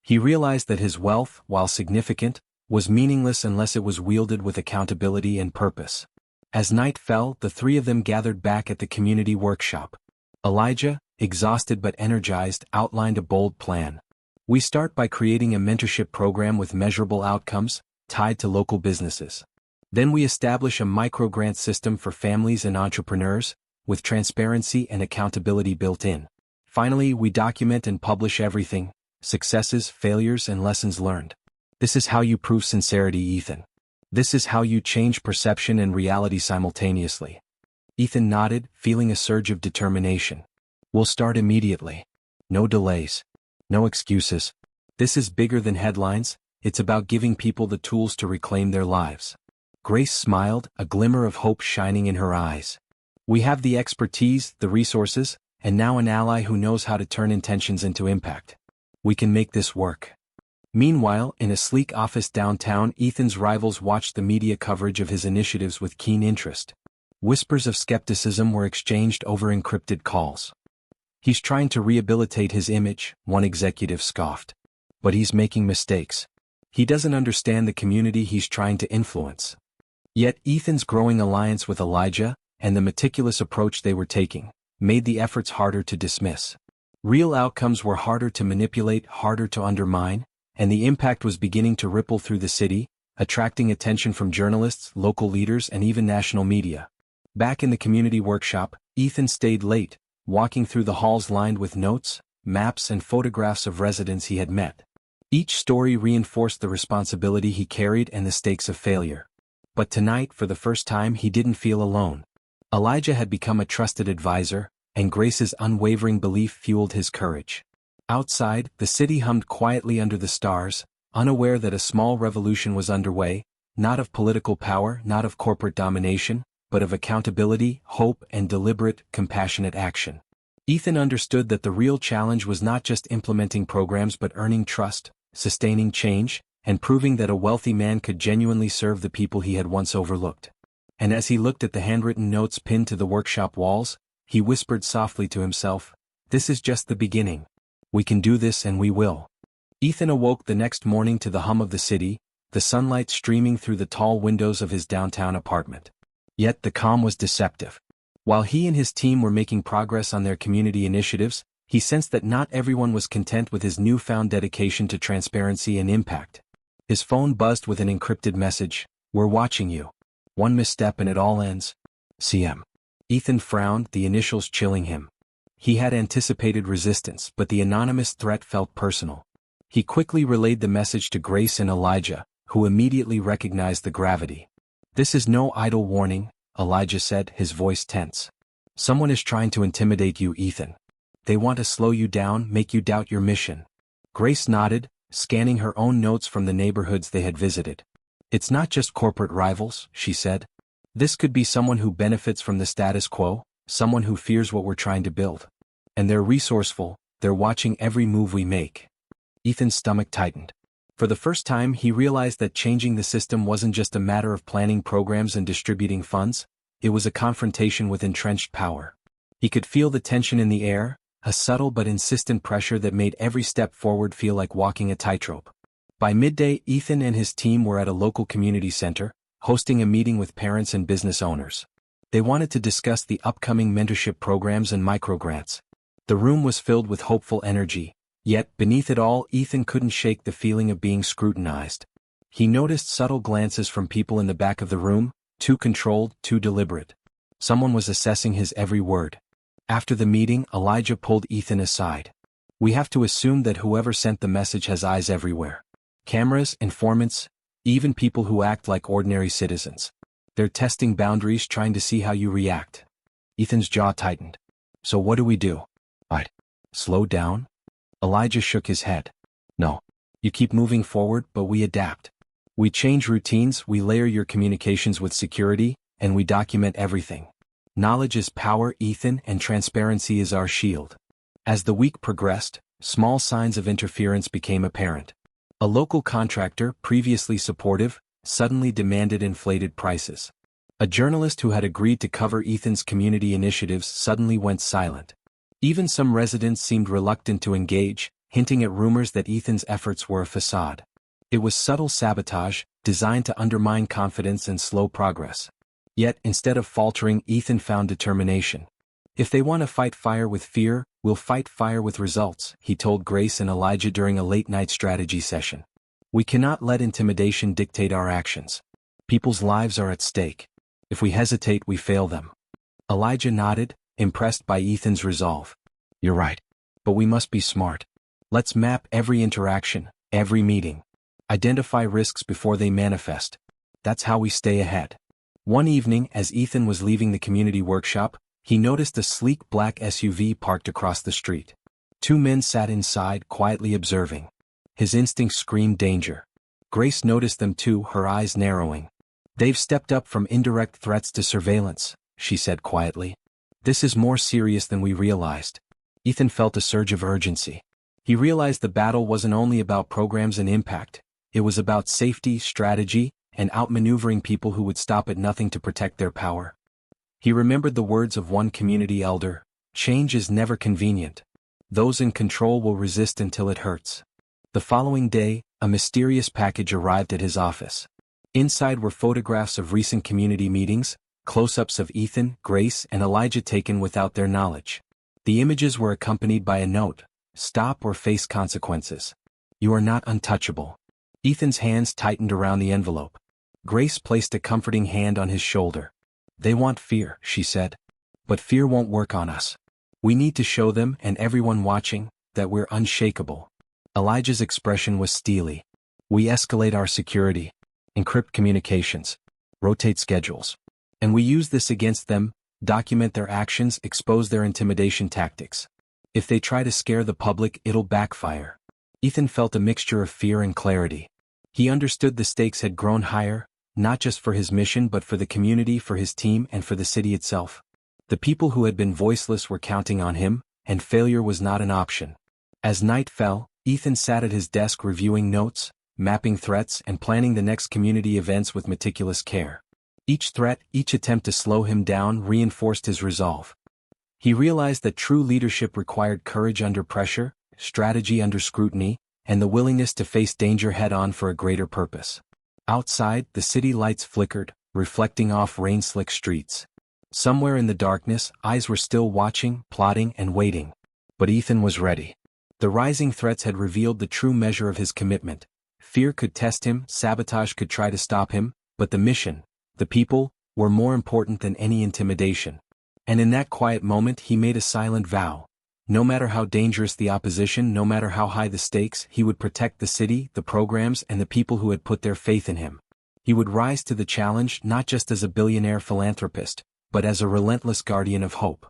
Speaker 1: He realized that his wealth, while significant, was meaningless unless it was wielded with accountability and purpose. As night fell, the three of them gathered back at the community workshop. Elijah, exhausted but energized, outlined a bold plan. "We start by creating a mentorship program with measurable outcomes, tied to local businesses. Then we establish a micro-grant system for families and entrepreneurs, with transparency and accountability built in. Finally, we document and publish everything, successes, failures, and lessons learned. This is how you prove sincerity, Ethan. This is how you change perception and reality simultaneously." Ethan nodded, feeling a surge of determination. "We'll start immediately. No delays. No excuses. This is bigger than headlines, it's about giving people the tools to reclaim their lives." Grace smiled, a glimmer of hope shining in her eyes. "We have the expertise, the resources, and now an ally who knows how to turn intentions into impact. We can make this work." Meanwhile, in a sleek office downtown, Ethan's rivals watched the media coverage of his initiatives with keen interest. Whispers of skepticism were exchanged over encrypted calls. "He's trying to rehabilitate his image," one executive scoffed. "But he's making mistakes. He doesn't understand the community he's trying to influence." Yet Ethan's growing alliance with Elijah, and the meticulous approach they were taking, made the efforts harder to dismiss. Real outcomes were harder to manipulate, harder to undermine, and the impact was beginning to ripple through the city, attracting attention from journalists, local leaders, and even national media. Back in the community workshop, Ethan stayed late, walking through the halls lined with notes, maps, and photographs of residents he had met. Each story reinforced the responsibility he carried and the stakes of failure. But tonight, for the first time, he didn't feel alone. Elijah had become a trusted advisor, and Grace's unwavering belief fueled his courage. Outside, the city hummed quietly under the stars, unaware that a small revolution was underway, not of political power, not of corporate domination, but of accountability, hope, and deliberate, compassionate action. Ethan understood that the real challenge was not just implementing programs but earning trust, sustaining change, and proving that a wealthy man could genuinely serve the people he had once overlooked. And as he looked at the handwritten notes pinned to the workshop walls, he whispered softly to himself, "This is just the beginning. We can do this and we will." Ethan awoke the next morning to the hum of the city, the sunlight streaming through the tall windows of his downtown apartment. Yet the calm was deceptive. While he and his team were making progress on their community initiatives, he sensed that not everyone was content with his newfound dedication to transparency and impact. His phone buzzed with an encrypted message, "We're watching you. One misstep and it all ends. CM." Ethan frowned, the initials chilling him. He had anticipated resistance, but the anonymous threat felt personal. He quickly relayed the message to Grace and Elijah, who immediately recognized the gravity. "This is no idle warning," Elijah said, his voice tense. "Someone is trying to intimidate you, Ethan. They want to slow you down, make you doubt your mission." Grace nodded, scanning her own notes from the neighborhoods they had visited. "It's not just corporate rivals," she said. "This could be someone who benefits from the status quo, someone who fears what we're trying to build. And they're resourceful, they're watching every move we make." Ethan's stomach tightened. For the first time he realized that changing the system wasn't just a matter of planning programs and distributing funds, it was a confrontation with entrenched power. He could feel the tension in the air, a subtle but insistent pressure that made every step forward feel like walking a tightrope. By midday, Ethan and his team were at a local community center, hosting a meeting with parents and business owners. They wanted to discuss the upcoming mentorship programs and microgrants. The room was filled with hopeful energy. Yet, beneath it all, Ethan couldn't shake the feeling of being scrutinized. He noticed subtle glances from people in the back of the room, too controlled, too deliberate. Someone was assessing his every word. After the meeting, Elijah pulled Ethan aside. "We have to assume that whoever sent the message has eyes everywhere. Cameras, informants, even people who act like ordinary citizens. They're testing boundaries, trying to see how you react." Ethan's jaw tightened. "So what do we do? I'd slow down?" Elijah shook his head. "No. You keep moving forward, but we adapt. We change routines, we layer your communications with security, and we document everything. Knowledge is power, Ethan, and transparency is our shield." As the week progressed, small signs of interference became apparent. A local contractor, previously supportive, suddenly demanded inflated prices. A journalist who had agreed to cover Ethan's community initiatives suddenly went silent. Even some residents seemed reluctant to engage, hinting at rumors that Ethan's efforts were a facade. It was subtle sabotage, designed to undermine confidence and slow progress. Yet, instead of faltering, Ethan found determination. "If they want to fight fire with fear, we'll fight fire with results," he told Grace and Elijah during a late-night strategy session. "We cannot let intimidation dictate our actions. People's lives are at stake. If we hesitate, we fail them." Elijah nodded, impressed by Ethan's resolve. "You're right. But we must be smart. Let's map every interaction, every meeting. Identify risks before they manifest. That's how we stay ahead." One evening, as Ethan was leaving the community workshop, he noticed a sleek black SUV parked across the street. Two men sat inside, quietly observing. His instincts screamed danger. Grace noticed them too, her eyes narrowing. "They've stepped up from indirect threats to surveillance," she said quietly. "This is more serious than we realized." Ethan felt a surge of urgency. He realized the battle wasn't only about programs and impact, it was about safety, strategy, and outmaneuvering people who would stop at nothing to protect their power. He remembered the words of one community elder, "Change is never convenient. Those in control will resist until it hurts." The following day, a mysterious package arrived at his office. Inside were photographs of recent community meetings, close-ups of Ethan, Grace, and Elijah taken without their knowledge. The images were accompanied by a note, "Stop or face consequences. You are not untouchable." Ethan's hands tightened around the envelope. Grace placed a comforting hand on his shoulder. "They want fear," she said. "But fear won't work on us. We need to show them, and everyone watching, that we're unshakable." Elijah's expression was steely. "We escalate our security, encrypt communications, rotate schedules. And we use this against them, document their actions, expose their intimidation tactics. If they try to scare the public, it'll backfire. Ethan felt a mixture of fear and clarity. He understood the stakes had grown higher, not just for his mission but for the community, for his team, and for the city itself. The people who had been voiceless were counting on him, and failure was not an option. As night fell, Ethan sat at his desk reviewing notes, mapping threats, and planning the next community events with meticulous care. Each threat, each attempt to slow him down reinforced his resolve. He realized that true leadership required courage under pressure, strategy under scrutiny, and the willingness to face danger head-on for a greater purpose. Outside, the city lights flickered, reflecting off rain-slick streets. Somewhere in the darkness, eyes were still watching, plotting, and waiting. But Ethan was ready. The rising threats had revealed the true measure of his commitment. Fear could test him, sabotage could try to stop him, but the mission, the people, were more important than any intimidation. And in that quiet moment he made a silent vow. No matter how dangerous the opposition, no matter how high the stakes, he would protect the city, the programs, and the people who had put their faith in him. He would rise to the challenge not just as a billionaire philanthropist, but as a relentless guardian of hope.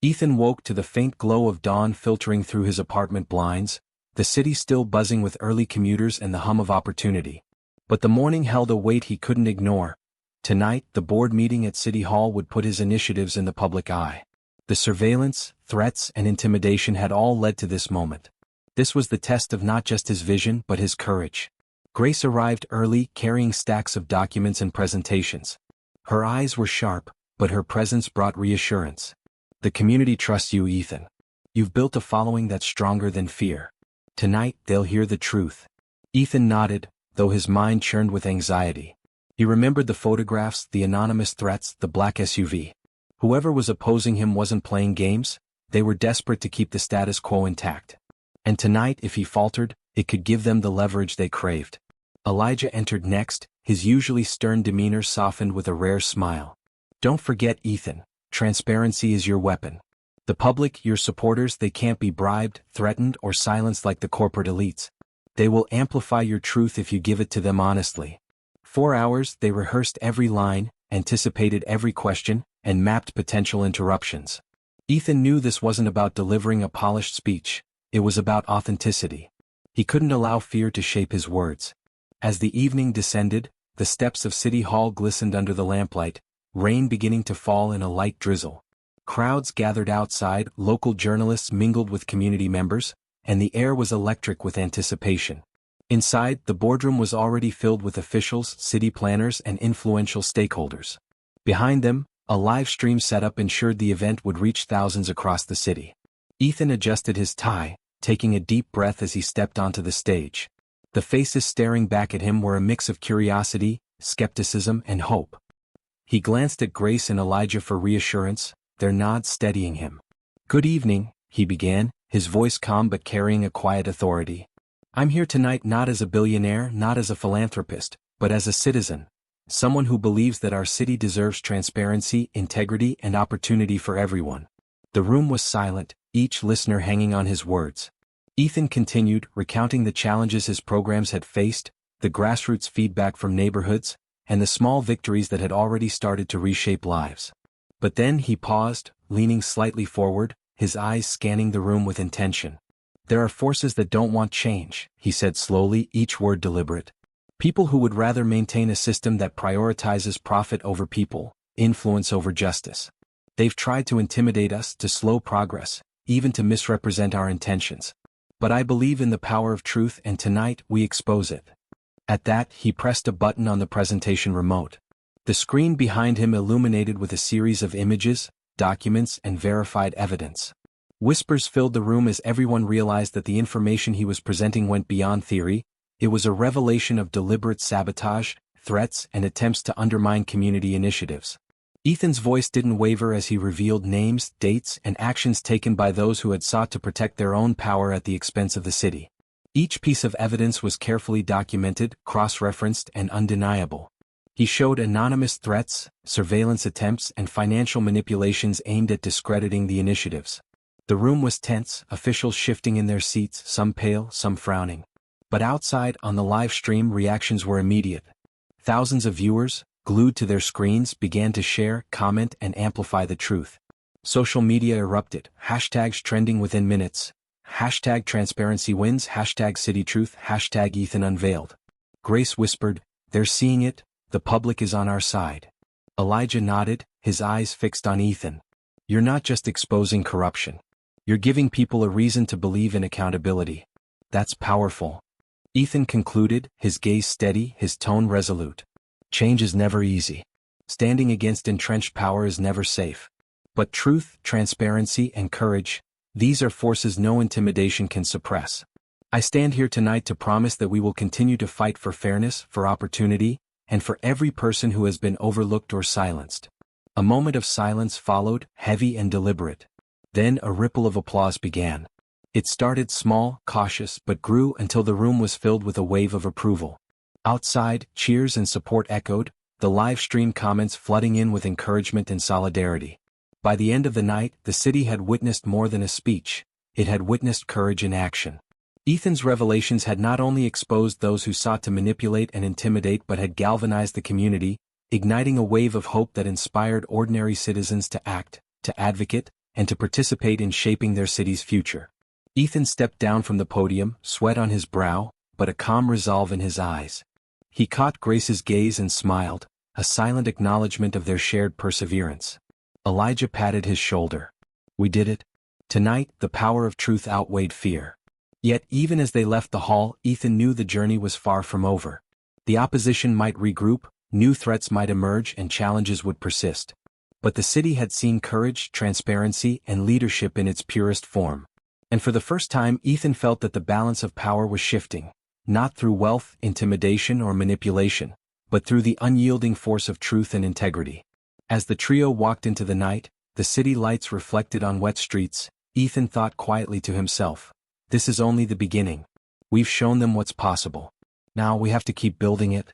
Speaker 1: Ethan woke to the faint glow of dawn filtering through his apartment blinds, the city still buzzing with early commuters and the hum of opportunity. But the morning held a weight he couldn't ignore. Tonight, the board meeting at City Hall would put his initiatives in the public eye. The surveillance, threats, and intimidation had all led to this moment. This was the test of not just his vision but his courage. Grace arrived early, carrying stacks of documents and presentations. Her eyes were sharp, but her presence brought reassurance. The community trusts you, Ethan. You've built a following that's stronger than fear. Tonight, they'll hear the truth. Ethan nodded, though his mind churned with anxiety. He remembered the photographs, the anonymous threats, the black SUV. Whoever was opposing him wasn't playing games, they were desperate to keep the status quo intact. And tonight, if he faltered, it could give them the leverage they craved. Elijah entered next, his usually stern demeanor softened with a rare smile. Don't forget, Ethan, transparency is your weapon. The public, your supporters, they can't be bribed, threatened, or silenced like the corporate elites. They will amplify your truth if you give it to them honestly. 4 hours, they rehearsed every line, anticipated every question, and mapped potential interruptions. Ethan knew this wasn't about delivering a polished speech, it was about authenticity. He couldn't allow fear to shape his words. As the evening descended, the steps of City Hall glistened under the lamplight, rain beginning to fall in a light drizzle. Crowds gathered outside, local journalists mingled with community members, and the air was electric with anticipation. Inside, the boardroom was already filled with officials, city planners, and influential stakeholders. Behind them, a live stream setup ensured the event would reach thousands across the city. Ethan adjusted his tie, taking a deep breath as he stepped onto the stage. The faces staring back at him were a mix of curiosity, skepticism, and hope. He glanced at Grace and Elijah for reassurance, their nods steadying him. "Good evening," he began, his voice calm but carrying a quiet authority. "I'm here tonight not as a billionaire, not as a philanthropist, but as a citizen. Someone who believes that our city deserves transparency, integrity, and opportunity for everyone." The room was silent, each listener hanging on his words. Ethan continued, recounting the challenges his programs had faced, the grassroots feedback from neighborhoods, and the small victories that had already started to reshape lives. But then he paused, leaning slightly forward, his eyes scanning the room with intention. "There are forces that don't want change," he said slowly, each word deliberate. "People who would rather maintain a system that prioritizes profit over people, influence over justice. They've tried to intimidate us, to slow progress, even to misrepresent our intentions. But I believe in the power of truth, and tonight we expose it." At that, he pressed a button on the presentation remote. The screen behind him illuminated with a series of images, documents, and verified evidence. Whispers filled the room as everyone realized that the information he was presenting went beyond theory. It was a revelation of deliberate sabotage, threats, and attempts to undermine community initiatives. Ethan's voice didn't waver as he revealed names, dates, and actions taken by those who had sought to protect their own power at the expense of the city. Each piece of evidence was carefully documented, cross-referenced, and undeniable. He showed anonymous threats, surveillance attempts, and financial manipulations aimed at discrediting the initiatives. The room was tense, officials shifting in their seats, some pale, some frowning. But outside, on the live stream, reactions were immediate. Thousands of viewers, glued to their screens, began to share, comment, and amplify the truth. Social media erupted, hashtags trending within minutes. Hashtag transparency wins, hashtag city truth, hashtag Ethan unveiled. Grace whispered, "They're seeing it, the public is on our side." Elijah nodded, his eyes fixed on Ethan. "You're not just exposing corruption. You're giving people a reason to believe in accountability. That's powerful." Ethan concluded, his gaze steady, his tone resolute. "Change is never easy. Standing against entrenched power is never safe. But truth, transparency, and courage, these are forces no intimidation can suppress. I stand here tonight to promise that we will continue to fight for fairness, for opportunity, and for every person who has been overlooked or silenced." A moment of silence followed, heavy and deliberate. Then a ripple of applause began. It started small, cautious, but grew until the room was filled with a wave of approval. Outside, cheers and support echoed, the live stream comments flooding in with encouragement and solidarity. By the end of the night, the city had witnessed more than a speech, it had witnessed courage in action. Ethan's revelations had not only exposed those who sought to manipulate and intimidate but had galvanized the community, igniting a wave of hope that inspired ordinary citizens to act, to advocate, and to participate in shaping their city's future. Ethan stepped down from the podium, sweat on his brow, but a calm resolve in his eyes. He caught Grace's gaze and smiled, a silent acknowledgement of their shared perseverance. Elijah patted his shoulder. "We did it. Tonight, the power of truth outweighed fear." Yet even as they left the hall, Ethan knew the journey was far from over. The opposition might regroup, new threats might emerge and challenges would persist. But the city had seen courage, transparency, and leadership in its purest form. And for the first time Ethan felt that the balance of power was shifting, not through wealth, intimidation, or manipulation, but through the unyielding force of truth and integrity. As the trio walked into the night, the city lights reflected on wet streets, Ethan thought quietly to himself, "This is only the beginning. We've shown them what's possible. Now we have to keep building it."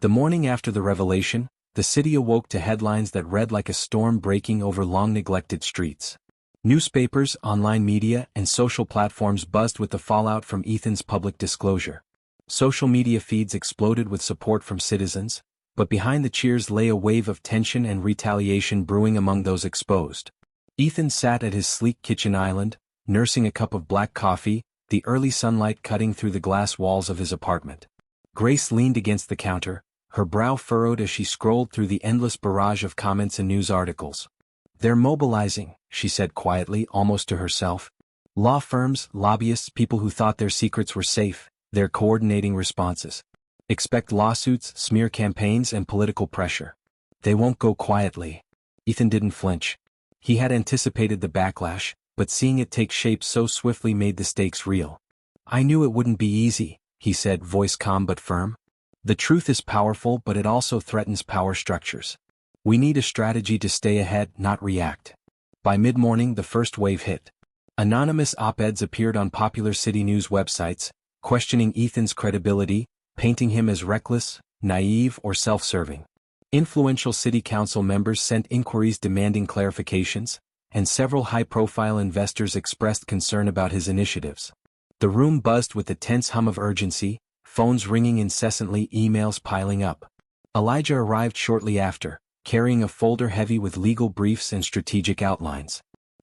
Speaker 1: The morning after the revelation, the city awoke to headlines that read like a storm breaking over long-neglected streets. Newspapers, online media, and social platforms buzzed with the fallout from Ethan's public disclosure. Social media feeds exploded with support from citizens, but behind the cheers lay a wave of tension and retaliation brewing among those exposed. Ethan sat at his sleek kitchen island, nursing a cup of black coffee, the early sunlight cutting through the glass walls of his apartment. Grace leaned against the counter, her brow furrowed as she scrolled through the endless barrage of comments and news articles. "They're mobilizing," she said quietly, almost to herself. "Law firms, lobbyists, people who thought their secrets were safe, they're coordinating responses. Expect lawsuits, smear campaigns, and political pressure. They won't go quietly." Ethan didn't flinch. He had anticipated the backlash, but seeing it take shape so swiftly made the stakes real. "I knew it wouldn't be easy," he said, voice calm but firm. "The truth is powerful, but it also threatens power structures. We need a strategy to stay ahead, not react." By mid-morning the first wave hit. Anonymous op-eds appeared on popular city news websites, questioning Ethan's credibility, painting him as reckless, naive, or self-serving. Influential city council members sent inquiries demanding clarifications, and several high-profile investors expressed concern about his initiatives. The room buzzed with the tense hum of urgency, phones ringing incessantly, emails piling up. Elijah arrived shortly after, carrying a folder heavy with legal briefs and strategic outlines.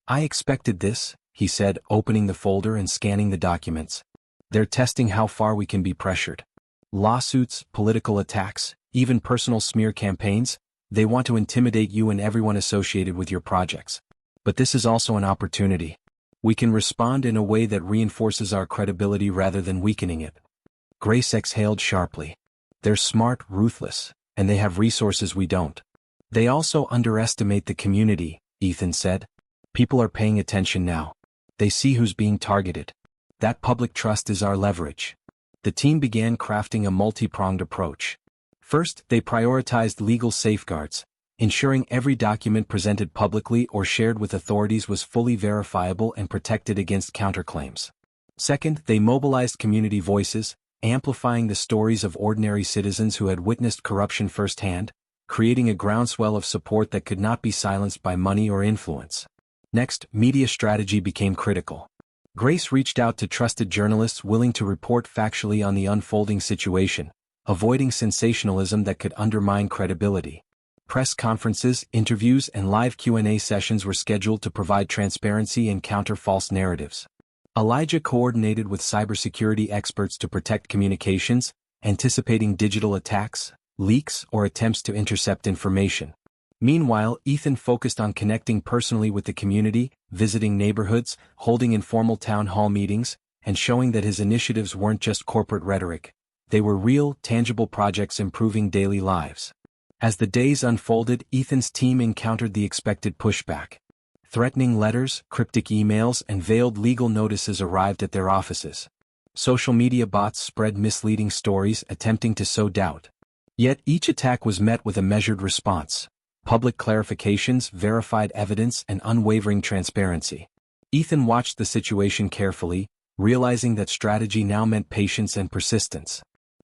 Speaker 1: "I expected this," he said, opening the folder and scanning the documents. "They're testing how far we can be pressured. Lawsuits, political attacks, even personal smear campaigns, they want to intimidate you and everyone associated with your projects. But this is also an opportunity. We can respond in a way that reinforces our credibility rather than weakening it." Grace exhaled sharply. "They're smart, ruthless, and they have resources we don't." "They also underestimate the community," Ethan said. "People are paying attention now. They see who's being targeted. That public trust is our leverage." The team began crafting a multi-pronged approach. First, they prioritized legal safeguards, ensuring every document presented publicly or shared with authorities was fully verifiable and protected against counterclaims. Second, they mobilized community voices, amplifying the stories of ordinary citizens who had witnessed corruption firsthand, creating a groundswell of support that could not be silenced by money or influence. Next, media strategy became critical. Grace reached out to trusted journalists willing to report factually on the unfolding situation, avoiding sensationalism that could undermine credibility. Press conferences, interviews, and live Q&A sessions were scheduled to provide transparency and counter false narratives. Elijah coordinated with cybersecurity experts to protect communications, anticipating digital attacks, leaks, or attempts to intercept information. Meanwhile, Ethan focused on connecting personally with the community, visiting neighborhoods, holding informal town hall meetings, and showing that his initiatives weren't just corporate rhetoric. They were real, tangible projects improving daily lives. As the days unfolded, Ethan's team encountered the expected pushback. Threatening letters, cryptic emails, and veiled legal notices arrived at their offices. Social media bots spread misleading stories attempting to sow doubt. Yet each attack was met with a measured response. Public clarifications, verified evidence, and unwavering transparency. Ethan watched the situation carefully, realizing that strategy now meant patience and persistence.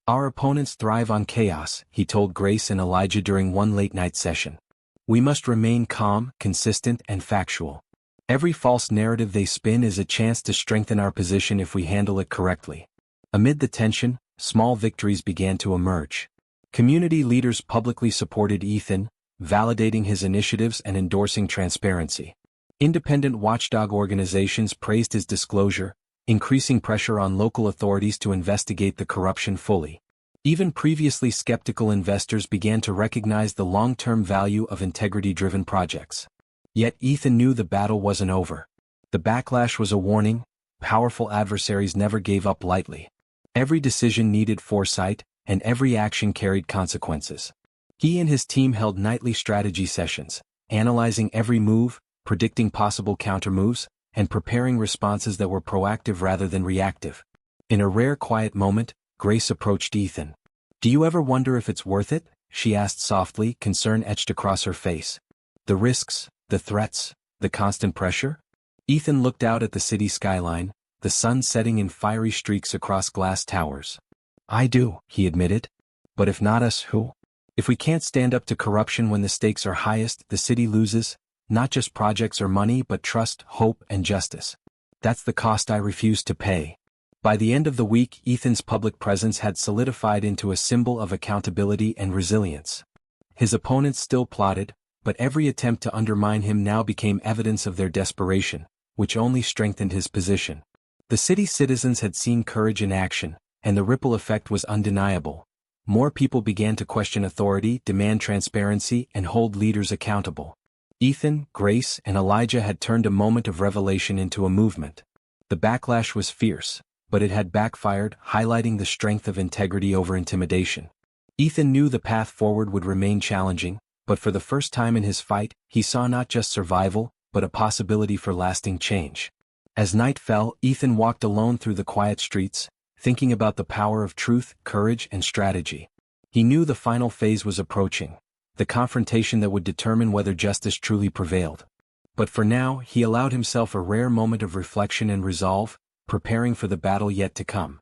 Speaker 1: "Our opponents thrive on chaos," he told Grace and Elijah during one late-night session. "We must remain calm, consistent, and factual. Every false narrative they spin is a chance to strengthen our position if we handle it correctly." Amid the tension, small victories began to emerge. Community leaders publicly supported Ethan, validating his initiatives and endorsing transparency. Independent watchdog organizations praised his disclosure, increasing pressure on local authorities to investigate the corruption fully. Even previously skeptical investors began to recognize the long-term value of integrity-driven projects. Yet Ethan knew the battle wasn't over. The backlash was a warning. Powerful adversaries never gave up lightly. Every decision needed foresight, and every action carried consequences. He and his team held nightly strategy sessions, analyzing every move, predicting possible countermoves, and preparing responses that were proactive rather than reactive. In a rare quiet moment, Grace approached Ethan. "Do you ever wonder if it's worth it?" she asked softly, concern etched across her face. "The risks, the threats, the constant pressure?" Ethan looked out at the city skyline, the sun setting in fiery streaks across glass towers. "I do," he admitted. "But if not us, who? If we can't stand up to corruption when the stakes are highest, the city loses, not just projects or money but trust, hope, and justice. That's the cost I refuse to pay." By the end of the week, Ethan's public presence had solidified into a symbol of accountability and resilience. His opponents still plotted, but every attempt to undermine him now became evidence of their desperation, which only strengthened his position. The city's citizens had seen courage in action, and the ripple effect was undeniable. More people began to question authority, demand transparency, and hold leaders accountable. Ethan, Grace, and Elijah had turned a moment of revelation into a movement. The backlash was fierce, but it had backfired, highlighting the strength of integrity over intimidation. Ethan knew the path forward would remain challenging, but for the first time in his fight, he saw not just survival, but a possibility for lasting change. As night fell, Ethan walked alone through the quiet streets, thinking about the power of truth, courage, and strategy. He knew the final phase was approaching, the confrontation that would determine whether justice truly prevailed. But for now, he allowed himself a rare moment of reflection and resolve, preparing for the battle yet to come.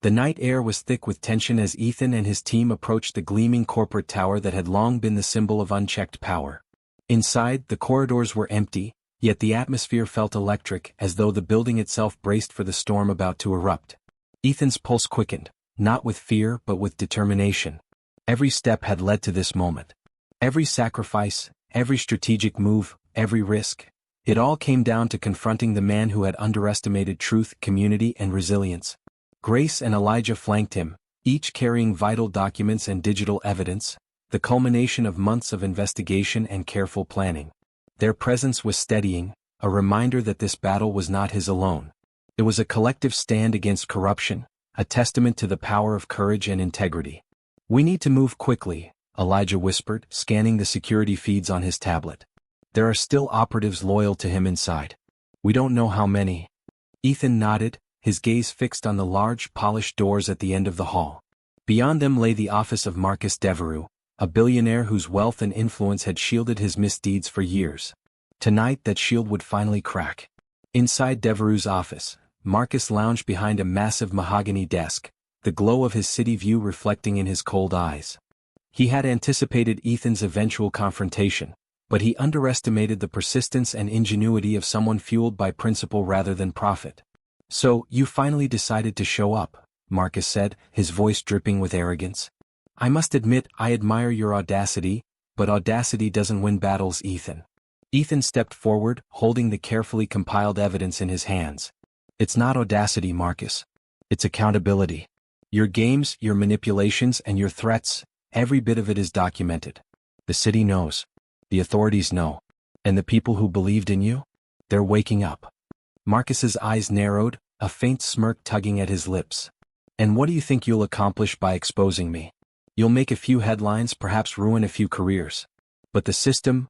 Speaker 1: The night air was thick with tension as Ethan and his team approached the gleaming corporate tower that had long been the symbol of unchecked power. Inside, the corridors were empty, yet the atmosphere felt electric, as though the building itself braced for the storm about to erupt. Ethan's pulse quickened, not with fear but with determination. Every step had led to this moment. Every sacrifice, every strategic move, every risk. It all came down to confronting the man who had underestimated truth, community, and resilience. Grace and Elijah flanked him, each carrying vital documents and digital evidence, the culmination of months of investigation and careful planning. Their presence was steadying, a reminder that this battle was not his alone. It was a collective stand against corruption, a testament to the power of courage and integrity. "We need to move quickly," Elijah whispered, scanning the security feeds on his tablet. "There are still operatives loyal to him inside. We don't know how many." Ethan nodded, his gaze fixed on the large, polished doors at the end of the hall. Beyond them lay the office of Marcus Devereux, a billionaire whose wealth and influence had shielded his misdeeds for years. Tonight that shield would finally crack. Inside Devereux's office, Marcus lounged behind a massive mahogany desk, the glow of his city view reflecting in his cold eyes. He had anticipated Ethan's eventual confrontation, but he underestimated the persistence and ingenuity of someone fueled by principle rather than profit. "So, you finally decided to show up," Marcus said, his voice dripping with arrogance. "I must admit I admire your audacity, But audacity doesn't win battles, Ethan. Ethan stepped forward, holding the carefully compiled evidence in his hands. It's not audacity, Marcus. It's accountability. Your games, your manipulations, and your threats, every bit of it is documented. The city knows. The authorities know. And the people who believed in you? They're waking up. Marcus's eyes narrowed, a faint smirk tugging at his lips. And what do you think you'll accomplish by exposing me? You'll make a few headlines, perhaps ruin a few careers. But the system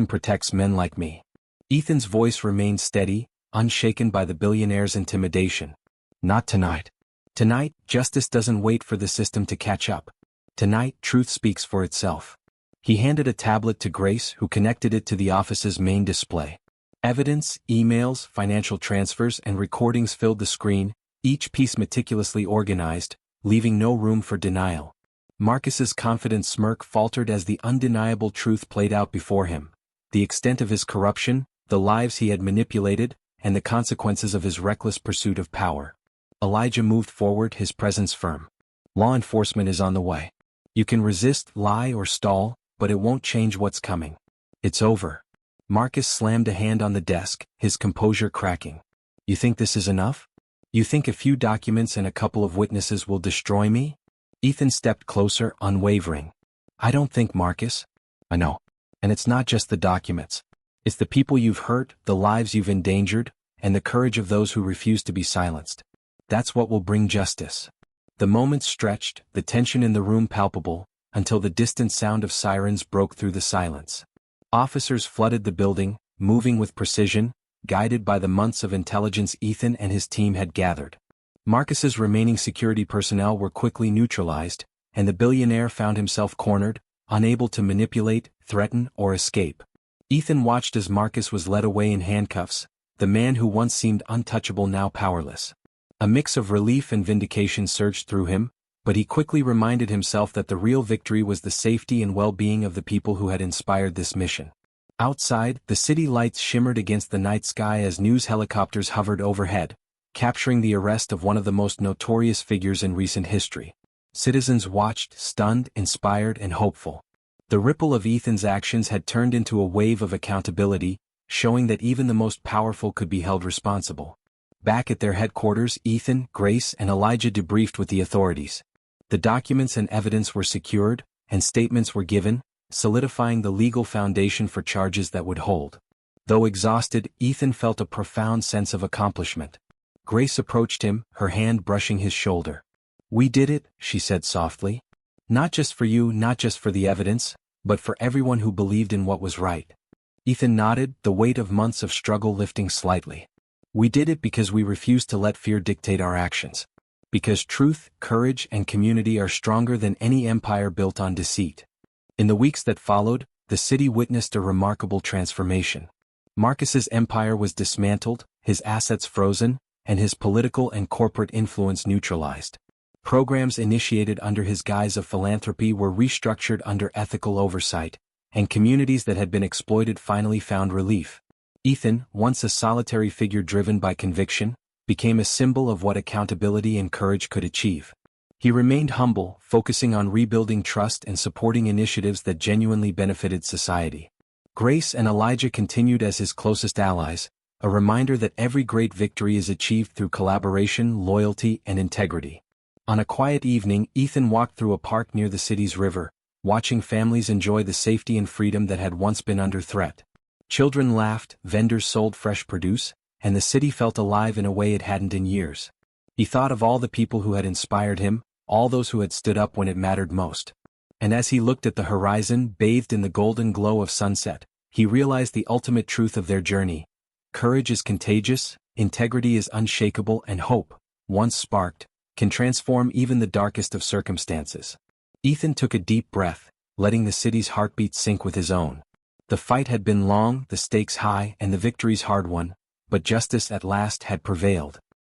Speaker 1: protects men like me. Ethan's voice remained steady, unshaken by the billionaire's intimidation. Not tonight. Tonight, justice doesn't wait for the system to catch up. Tonight, truth speaks for itself. He handed a tablet to Grace, who connected it to the office's main display. Evidence, emails, financial transfers, and recordings filled the screen, each piece meticulously organized, leaving no room for denial. Marcus's confident smirk faltered as the undeniable truth played out before him. The extent of his corruption, the lives he had manipulated, and the consequences of his reckless pursuit of power. Elijah moved forward, his presence firm. Law enforcement is on the way. You can resist, lie, or stall, but it won't change what's coming. It's over. Marcus slammed a hand on the desk, his composure cracking. You think this is enough? You think a few documents and a couple of witnesses will destroy me? Ethan stepped closer, unwavering. I don't think, Marcus. I know. And it's not just the documents. It's the people you've hurt, the lives you've endangered, and the courage of those who refuse to be silenced. That's what will bring justice. The moments stretched, the tension in the room palpable, until the distant sound of sirens broke through the silence. Officers flooded the building, moving with precision, guided by the months of intelligence Ethan and his team had gathered. Marcus's remaining security personnel were quickly neutralized, and the billionaire found himself cornered, unable to manipulate, threaten, or escape. Ethan watched as Marcus was led away in handcuffs, the man who once seemed untouchable now powerless. A mix of relief and vindication surged through him, but he quickly reminded himself that the real victory was the safety and well-being of the people who had inspired this mission. Outside, the city lights shimmered against the night sky as news helicopters hovered overhead, capturing the arrest of one of the most notorious figures in recent history. Citizens watched, stunned, inspired, and hopeful. The ripple of Ethan's actions had turned into a wave of accountability, showing that even the most powerful could be held responsible. Back at their headquarters, Ethan, Grace, and Elijah debriefed with the authorities. The documents and evidence were secured, and statements were given, solidifying the legal foundation for charges that would hold. Though exhausted, Ethan felt a profound sense of accomplishment. Grace approached him, her hand brushing his shoulder. "We did it," she said softly. "Not just for you, not just for the evidence, but for everyone who believed in what was right." Ethan nodded, the weight of months of struggle lifting slightly. "We did it because we refused to let fear dictate our actions. Because truth, courage, and community are stronger than any empire built on deceit." In the weeks that followed, the city witnessed a remarkable transformation. Marcus's empire was dismantled, his assets frozen, and his political and corporate influence neutralized. Programs initiated under his guise of philanthropy were restructured under ethical oversight, and communities that had been exploited finally found relief. Ethan, once a solitary figure driven by conviction, became a symbol of what accountability and courage could achieve. He remained humble, focusing on rebuilding trust and supporting initiatives that genuinely benefited society. Grace and Elijah continued as his closest allies, a reminder that every great victory is achieved through collaboration, loyalty, and integrity. On a quiet evening, Ethan walked through a park near the city's river, watching families enjoy the safety and freedom that had once been under threat. Children laughed, vendors sold fresh produce, and the city felt alive in a way it hadn't in years. He thought of all the people who had inspired him, all those who had stood up when it mattered most. And as he looked at the horizon, bathed in the golden glow of sunset, he realized the ultimate truth of their journey. Courage is contagious, integrity is unshakable, and hope, once sparked, can transform even the darkest of circumstances. Ethan took a deep breath, letting the city's heartbeat sync with his own. The fight had been long, the stakes high, and the victories hard-won, but justice at last had prevailed.